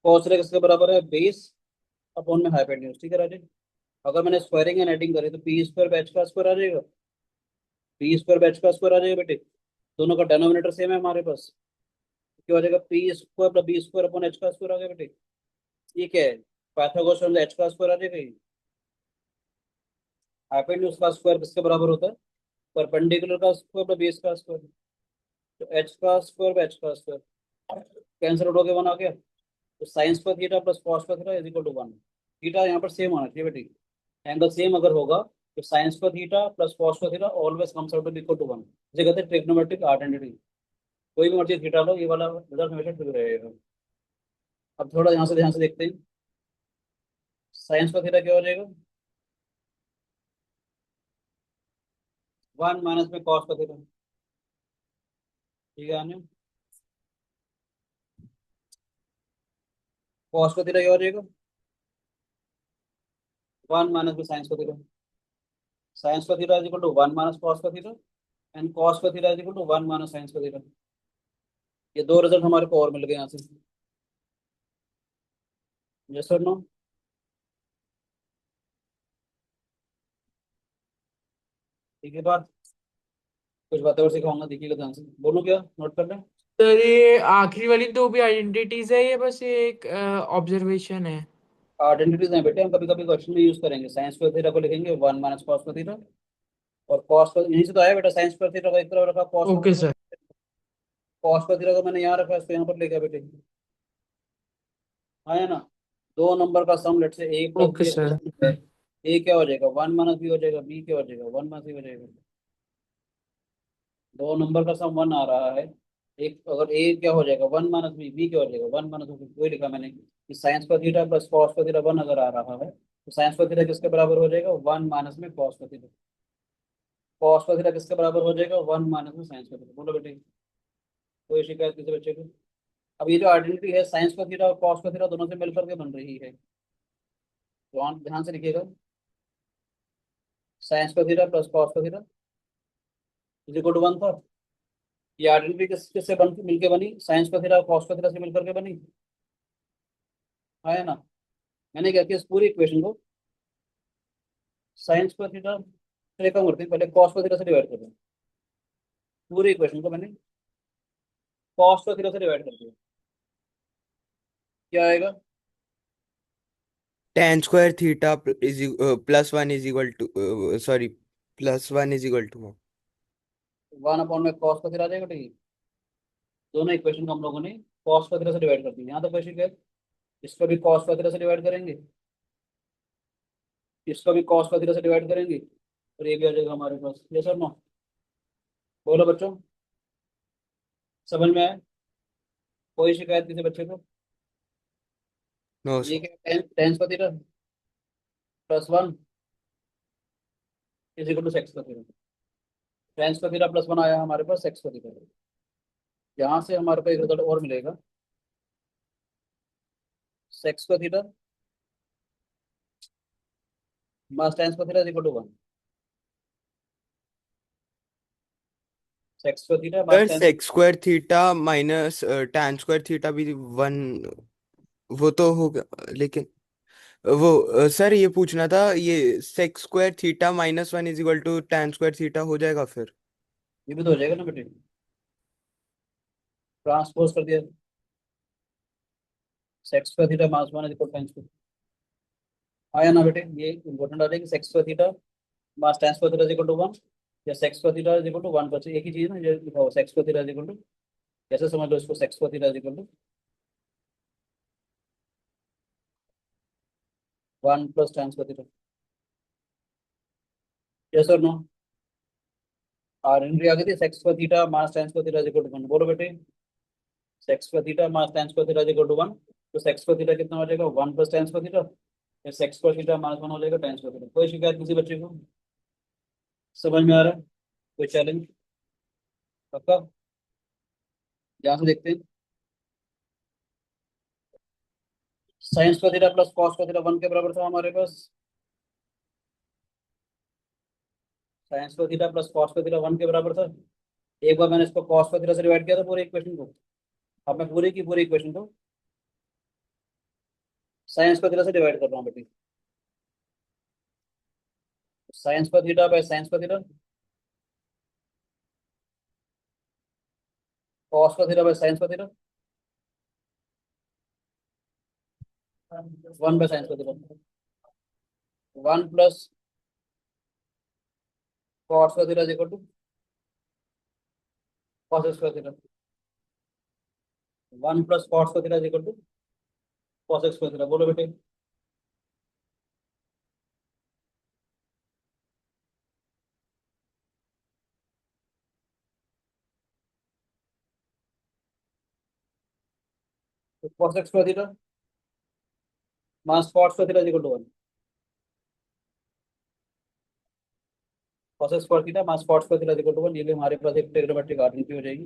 कॉस थीटा किसके बराबर है, बेस अपॉन में हाइपोटेन्यूज। ठीक है राजे? अगर मैंने स्क्वायरिंग एंड एडिंग करी तो पी स्क्वायर बैच का स्क्वायर आ जाएगा, पी स्क्वायर बैच का स्क्वायर आ जाएगा बेटे। दोनों का डिनोमिनेटर सेम है हमारे पास, क्या हो जाएगा, P square plus B square upon H का स्क्वायर आ गया बेटे। ये क्या है, पाइथागोरस थ्योरम से एच का स्क्वायर आ जाएगा। हाइपोटेन्यूज का स्क्वायर किसके बराबर होता है, परपेंडिकुलर का स्क्वायर प्लस बेस का स्क्वायर। तो एच का स्क्वायर बाय एच का स्क्वायर कैंसिल आउट होकर वन आ गया। तो sine square theta plus cos square theta is equal to one. Theta यहाँ पर सेम होना चाहिए बेटे, एंगल सेम अगर होगा तो sine square theta plus cos square theta always comes out to equal to one. इसे कहते हैं ट्रिग्नोमेट्रिक आइडेंटिटी। कोई भी मर्जी थीटा लो, ये वाला रिजल्ट हमेशा ट्रू रहेगा। अब थोड़ा यहाँ से ध्यान से देखते हैं, साइन स्क्वायर थीटा क्या हो जाएगा, वन माइनस में कॉस स्क्वायर थीटा। ठीक है आने, कॉस स्क्वायर थीटा क्या हो जाएगा, वन माइनस में sine square theta. Sine square theta is equal to one minus cos square theta and cos square theta is equal to one minus sine square theta. ये दो result हमारे को और मिल गए यहाँ से। यस और नो? ठीक है बात, कुछ बातें और सिखाऊंगा, देखिएगा ध्यान से, बोलो क्या नोट कर लें। सर ये आखिरी वाली दो भी आइडेंटिटीज है, ये बस ये एक ऑब्जर्वेशन है? आइडेंटिटीज हैं बेटे, हम कभी कभी क्वेश्चन में यूज करेंगे। साइंस स्क्वायर थीटा को लिखेंगे one minus cos square theta, और कॉस स्क्वायर यहीं से तो आया बेटा, साइंस स्क्वायर थीटा को एक तरफ रखा, cos okay square sir. Theta, cos square theta को मैंने यहाँ रखा, इसको यहाँ पर लेकर बेटे। आया ना? दो नंबर का सम, लेट से ए प्लस ओके बी सर। है, ए क्या हो जाएगा, वन माइनस बी हो जाएगा, बी क्या हो जाएगा, वन माइनस बी हो जाएगा। दो नंबर का सम वन आ रहा है, एक अगर ए क्या हो जाएगा, वन माइनस बी, बी क्या हो जाएगा, वन माइनस बी। वही लिखा मैंने कि साइंस का थीटा प्लस कॉस का थीटा वन अगर आ रहा है तो साइंस का थीटा किसके बराबर हो जाएगा, वन माइनस में कॉस का थीटा। कॉस का थीटा किसके बराबर हो जाएगा, 1 माइनस में साइंस का थीटा। बोलो बेटे, कोई शिकायत किसी बच्चे को? अब ये जो आइडेंटिटी है साइंस का थीटा और कॉस का थीटा दोनों से मिलकर के बन रही है, तो आप ध्यान से लिखिएगा, साइंस का थीटा प्लस कॉस का थीटा इज इक्वल टू 1 था। ये आइडेंटिटी किससे बन मिलकर बनी, साइंस का थीटा और कॉस का थीटा से मिलकर के बनी, है ना। मैंने क्या किया, इस पूरी इक्वेशन को साइंस का थीटा से कम करते हैं, पहले कॉस का थीटा से डिवाइड करते हैं। पूरी इक्वेशन को मैंने कॉस का थीटा से डिवाइड कर दिया, क्या आएगा, tan square theta plus 1 is equal to sorry plus 1 is equal to 1 upon में कॉस का थीटा आ जाएगा, ठीक है। दोनों इक्वेशन को हम लोगों ने कॉस का थीटा से डिवाइड कर दिया। यहाँ तो कोई शिकायत, इसको भी कॉस का थीटा से डिवाइड करेंगे, इसको भी कॉस का थीटा से डिवाइड करेंगे, और ये भी आ जाएगा हमारे पास। ये सर नो, बोलो बच्चों, समझ में आया, कोई शिकायत किसी बच्चे को? no ये sir. क्या, टेंस का theta plus 1 is equal to secs का थीटा। टेंस का थीटा प्लस 1 आया हमारे पास, सेक्स का थीटा। यहाँ से हमारे पास एक रिजल्ट और मिलेगा, सेक्स का थीटा मास टेंस का theta is equal to 1। Sec का theta minus sir tan, sec square theta minus tan square theta भी 1 वो तो हो गया, लेकिन वो सर ये पूछना था, ये sec square theta minus 1 is equal to tan square theta हो जाएगा फिर? ये भी तो हो जाएगा ना बेटे, ट्रांसपोज कर दिया, सेक्स का theta minus 1 is equal to tense का, आया ना बेटे। ये इंपॉर्टेंट आ जाएगी, सेक्स का थीटा मास टेंस का थीटा इज इक्वल टू 1, या सेक्स का थीटा इज इक्वल टू 1 पर एक ही चीज ना, ये लिखा हुआ सेक्स का थीटा इज इक्वल टू, कैसे समझ लो इसको, सेक्स का theta is equal to 1 plus tense का थीटा, यस और नो। और एंट्री आ गई थी, सेक्स का थीटा मास टेंस का थीटा इज इक्वल टू 1। बोलो बेटे, सेक्स का थीटा मास टेंस का थीटा इज इक्वल टू 1, तो सेक्स का थीटा कितना हो जाएगा, 1 प्लस टेंस का थीटा, या सेक्स का थीटा मास 1 हो जाएगा टेंस का थीटा। कोई शिकायत किसी बच्चे को, समझ में आ रहा है, कोई चैलेंज? पक्का, ध्यान से देखते हैं, साइंस का थीटा प्लस कॉस का थीटा 1 के बराबर था हमारे पास, साइंस का थीटा प्लस कॉस का थीटा 1 के बराबर था। एक बार मैंने इसको कॉस का थीटा से डिवाइड किया था पूरे इक्वेशन को, अब मैं पूरी की पूरी इक्वेशन को साइंस का थीटा से डिवाइड कर रहा हूँ बेटी। साइंस का थीटा बाय साइंस का थीटा, कॉस का थीटा बाय साइंस का थीटा, 1 बाय साइंस का थीटा, 1 प्लस कॉस का theta is equal to cos square theta, 1 plus cos का theta is equal to cos square theta. बोलो बेटे, तो cos square theta minus cos का theta is equal to 1, cos square theta minus cos का theta is equal to 1। ये भी हमारे पास एक ट्रिग्नोमेट्रिक आइडेंटिटी हो जाएगी।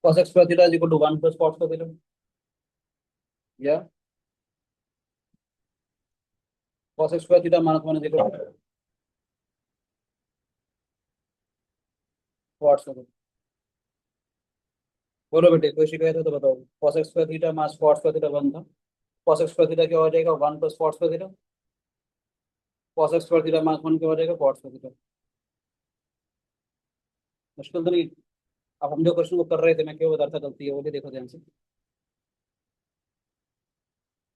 Cos square theta is equal to 1 plus cos का थीटा, या cos square theta minus 1 is equal to cos का थीटा। बोलो बेटे, कोई शिकायत है तो बताओ, cos square theta minus cos का थीटा 1 था, कॉस स्क्वायर थीटा क्या हो जाएगा, 1 प्लस कॉस का theta, cos square theta minus 1 क्या हो जाएगा, कॉस का थीटा। मुश्किल तो नहीं? अब हम जो क्वेश्चन को कर रहे थे, मैं क्यों बता रहा था गलती है वो भी देखो ध्यान से,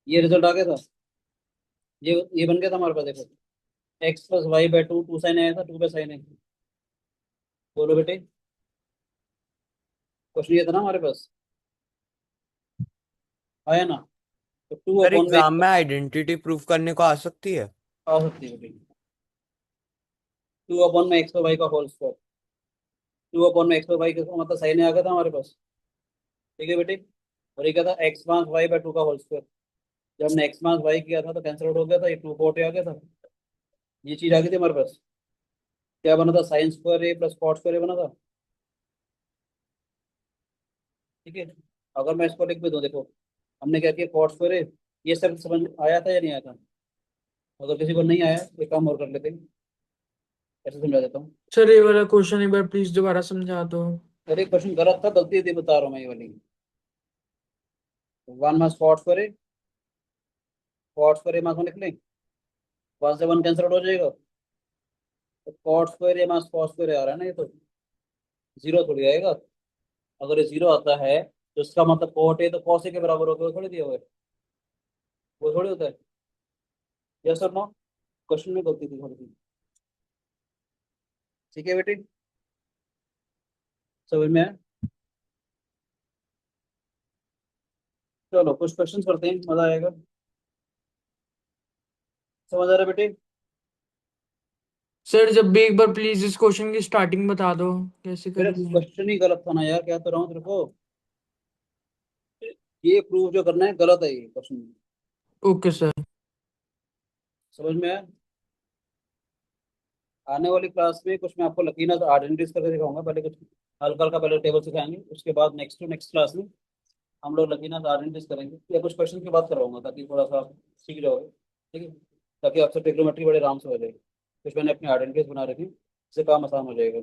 ये रिजल्ट आ गया था, ये बन गया था हमारे पास, देखो X plus Y by two, two sine आया था, 2 बाई साइन है। बोलो बेटे, क्वेश्चन ये था ना हमारे पास, आया ना, तो 2 सर अपॉन में एग्जाम में आइडेंटिटी प्रूफ करने को आ सकती है? आ सकती है बेटे, 2 अपॉन में एक्स और वाई का होल स्क्वायर, 2 अपॉन में एक्स और वाई का मतलब साइन आ गया था हमारे पास, ठीक है बेटे। और ये क्या था, X minus Y by two का होल स्क्वायर, जब हमने एक्स मास वाई किया था तो कैंसिल आउट हो गया था, ये टू कोट आ गया था, ये चीज आ गई थी हमारे पास। क्या बना था, साइन स्क्वायर ए प्लस कॉट स्क्वायर ए बना था। ठीक है, अगर मैं इसको लिख भी दूं, देखो हमने क्या किया, कॉट स्क्वायर ए, ये सब समझ आया था या नहीं आया था? अगर किसी को नहीं आया एक काम और कर लेते हैं, ऐसे समझा देता हूँ। सर ये वाला क्वेश्चन एक बार प्लीज दोबारा समझा दो। अरे क्वेश्चन गलत था, गलती थी बता रहा हूँ मैं ये वाली। वन मास कॉट स्क्वायर ए, कॉट स्क्वायर ए मास में लिख लें, वन से वन कैंसिल आउट हो जाएगा, तो कॉट स्क्वायर ए मास कॉट स्क्वायर ए आ रहा है ना, ये तो जीरो थोड़ी आएगा। अगर ये जीरो आता है तो इसका मतलब कॉट ए तो कॉस ए के बराबर होगा, वो थोड़ी दिया हुआ है, वो थोड़ी होता है। यस और नो, क्वेश्चन में गलती थी थोड़ी सी। ठीक है बेटी, समझ में आया? चलो कुछ क्वेश्चंस करते हैं, मजा आएगा। समझ आ रहा है बेटी? सर जब भी एक बार प्लीज इस क्वेश्चन की स्टार्टिंग बता दो कैसे मेरा करेंगे। क्वेश्चन ही गलत था ना यार, क्या तो रहा हूँ तेरे को, ये प्रूव जो करना है गलत है ये क्वेश्चन। Okay sir. समझ में आया? आने वाली क्लास में कुछ मैं आपको लकीना आइडेंटिटीज करके दिखाऊंगा, पहले कुछ हल्का हल्का पहले टेबल सिखाएंगे, उसके बाद नेक्स्ट टू नेक्स्ट क्लास में हम लोग लकीना आइडेंटिटीज करेंगे, या कुछ क्वेश्चन की बात करवाऊंगा ताकि थोड़ा सा आप सीख जाओगे। ठीक है, ताकि आपसे ट्रिग्नोमेट्री बड़े आराम से हो जाएगी, कुछ मैंने अपनी आइडेंटिटीज बना रखी, इससे काम आसान हो जाएगा।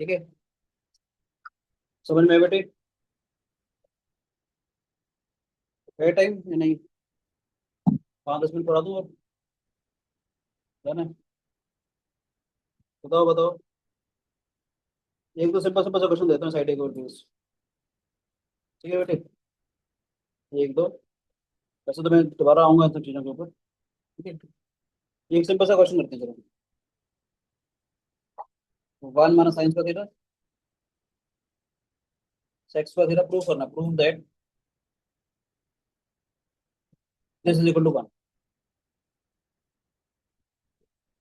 ठीक है, समझ में आया बेटे? है टाइम या नहीं? 5-10 मिनट पढ़ा दूँ अब, है ना? बताओ बताओ, एक दो सिंपल सिंपल सा क्वेश्चन देता हूँ साइड एक और प्लीज। ठीक है बेटे, एक दो, वैसे तो मैं दोबारा आऊंगा इन सब चीज़ों के ऊपर। ठीक है, एक सिंपल सा क्वेश्चन करते हैं चलो। वन माइनस साइंस का थीटा, सेक्स का थीटा प्रूव करना, prove that this is equal to one.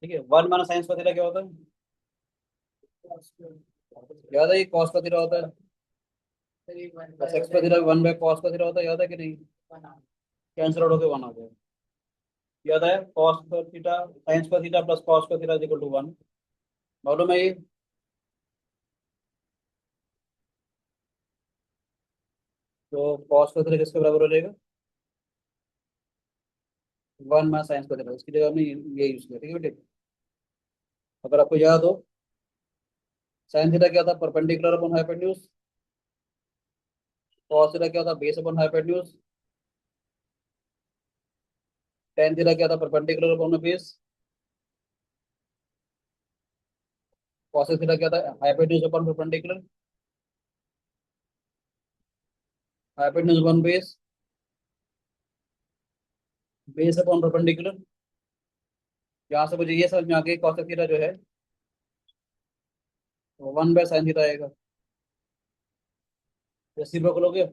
ठीक है, वन माइनस साइंस का थीटा क्या होता है? याद है, ये कॉस का थीटा होता है, और सेक्स का थीटा वन बाय कॉस का थीटा होता है, याद है कि नहीं? कैंसिल आउट होकर वन आ गया, याद है, कॉस का थीटा साइंस का थीटा प्लस कॉस का थीटा इक्वल टू वन, मालूम है ये? तो कॉस का थीटा किसके बराबर हो जाएगा? वन माइनस साइंस का थीटा, इसकी जगह हमने ये यूज किया। ठीक है बेटे, अगर आपको याद हो, साइन थीटा क्या था, perpendicular upon hypotenuse, cos theta क्या था, base upon hypotenuse, tan theta क्या था, perpendicular upon base, cos theta क्या था, hypotenuse upon perpendicular, hypotenuse upon base, base upon perpendicular. यहाँ से मुझे ये समझ में आ गई, कॉस थीटा जो है वो वन बाय साइन थीटा आएगा, रेसिप्रोकल हो गया।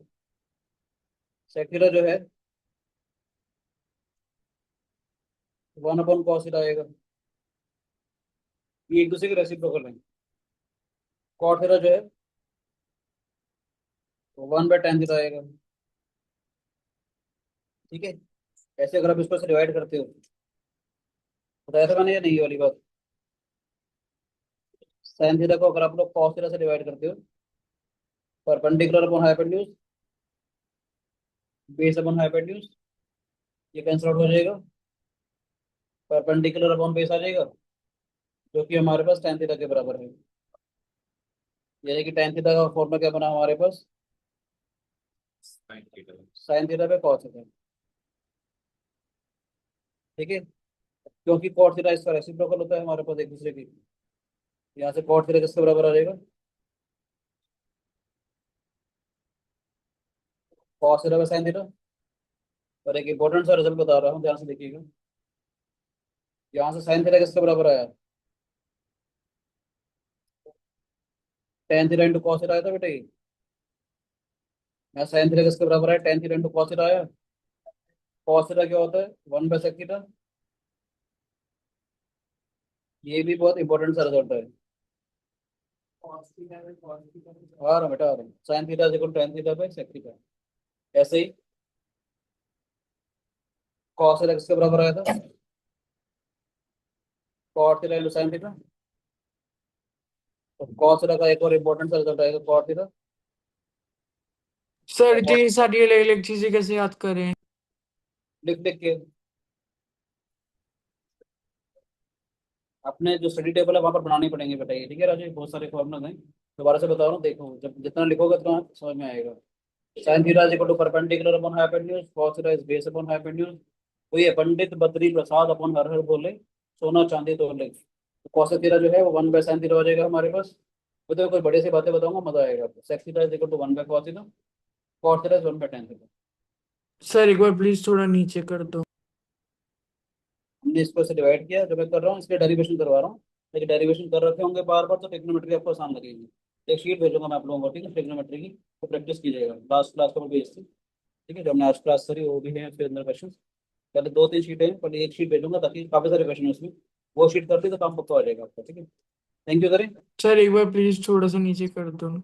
सेक थीटा जो है वन अपॉन कॉस थीटा आएगा, ये एक दूसरे के रेसिप्रोकल है। कॉट थीटा जो है वो वन बाय टेन थीटा आएगा। ठीक है, ऐसे अगर आप इसको से डिवाइड करते हो, बताया था मैंने या नहीं ये वाली बात? साइन थीटा को अगर आप लोग कॉस थीटा से डिवाइड करते हो, perpendicular upon hypotenuse, base upon hypotenuse, ये कैंसिल आउट हो जाएगा, परपेंडिकुलर अपॉन बेस आ जाएगा, जो कि हमारे पास tan थीटा के बराबर है। यानी कि tan थीटा का फॉर्मूला क्या बना हमारे पास, साइन थीटा पे cos थीटा। ठीक है, क्योंकि cot थीटा इसका रेसिप्रोकल होता है हमारे पास एक दूसरे की, यहाँ से cot थीटा किसके बराबर आ जाएगा, cos थीटा पे sin थीटा। और एक इंपॉर्टेंट सा रिजल्ट बता रहा हूँ, ध्यान से देखिएगा, यहाँ से sin थीटा किसके बराबर आया, tan theta into cos theta आया था बेटे, यहाँ sin थीटा किसके बराबर है, tan theta into cos theta आया। cos थीटा क्या होता है, वन बाय sec थीटा। ये भी बहुत इंपॉर्टेंट सा रिजल्ट है। आ रहा बेटा, आ रहा, sine theta equal tan theta by sec theta. ऐसे ही कॉस थीटा किसके बराबर आया था? Cot theta into sine theta. तो कॉस थीटा का एक और इंपॉर्टेंट सा रिजल्ट आएगा कॉट थीटा। सर इतनी सारी अलग अलग चीजें कैसे याद करें? लिख लिख के अपने जो स्टडी टेबल है वहां पर बनानी पड़ेंगे बेटा ये, ठीक है राजू? बहुत सारे फॉर्मुला हैं, दोबारा से बता रहा हूँ, देखो जब जितना लिखोगे उतना समझ में आएगा। Sine theta is equal to perpendicular upon hypotenuse, cos theta is base upon hypotenuse. वही है, पंडित बद्री प्रसाद अपॉन हर हर बोले, सोना चांदी तोले। तो कॉस थीटा जो है वो 1/sin थीटा हो जाएगा हमारे पास। वो तो कोई बड़ी सी बातें बताऊंगा, मजा आएगा आपको। Sec theta is equal to 1/cos theta, cos theta is 1/tan theta. Sir एक बार प्लीज थोड़ा नीचे कर दो। हमने इसको से डिवाइड किया, जो मैं कर रहा हूँ इसके डेरिवेशन करवा रहा हूँ। लेकिन डेरिवेशन कर रखे होंगे बार बार तो ट्रिग्नोमेट्री आपको आसान लगेगी। एक शीट भेजूंगा मैं आप लोगों को, ठीक है, ट्रिग्नोमेट्री की, तो प्रैक्टिस कीजिएगा। लास्ट क्लास को मैं भेज थी, ठीक है, जो हमने आज क्लास करी वो भी है फिर अंदर क्वेश्चन। पहले 2-3 शीटें हैं, पहले एक शीट भेजूंगा ताकि काफी सारे क्वेश्चन है उसमें। वो शीट कर दी तो काम पक्का हो जाएगा आपका, ठीक है। थैंक यू करें। सर एक बार प्लीज थोड़ा सा नीचे कर दो।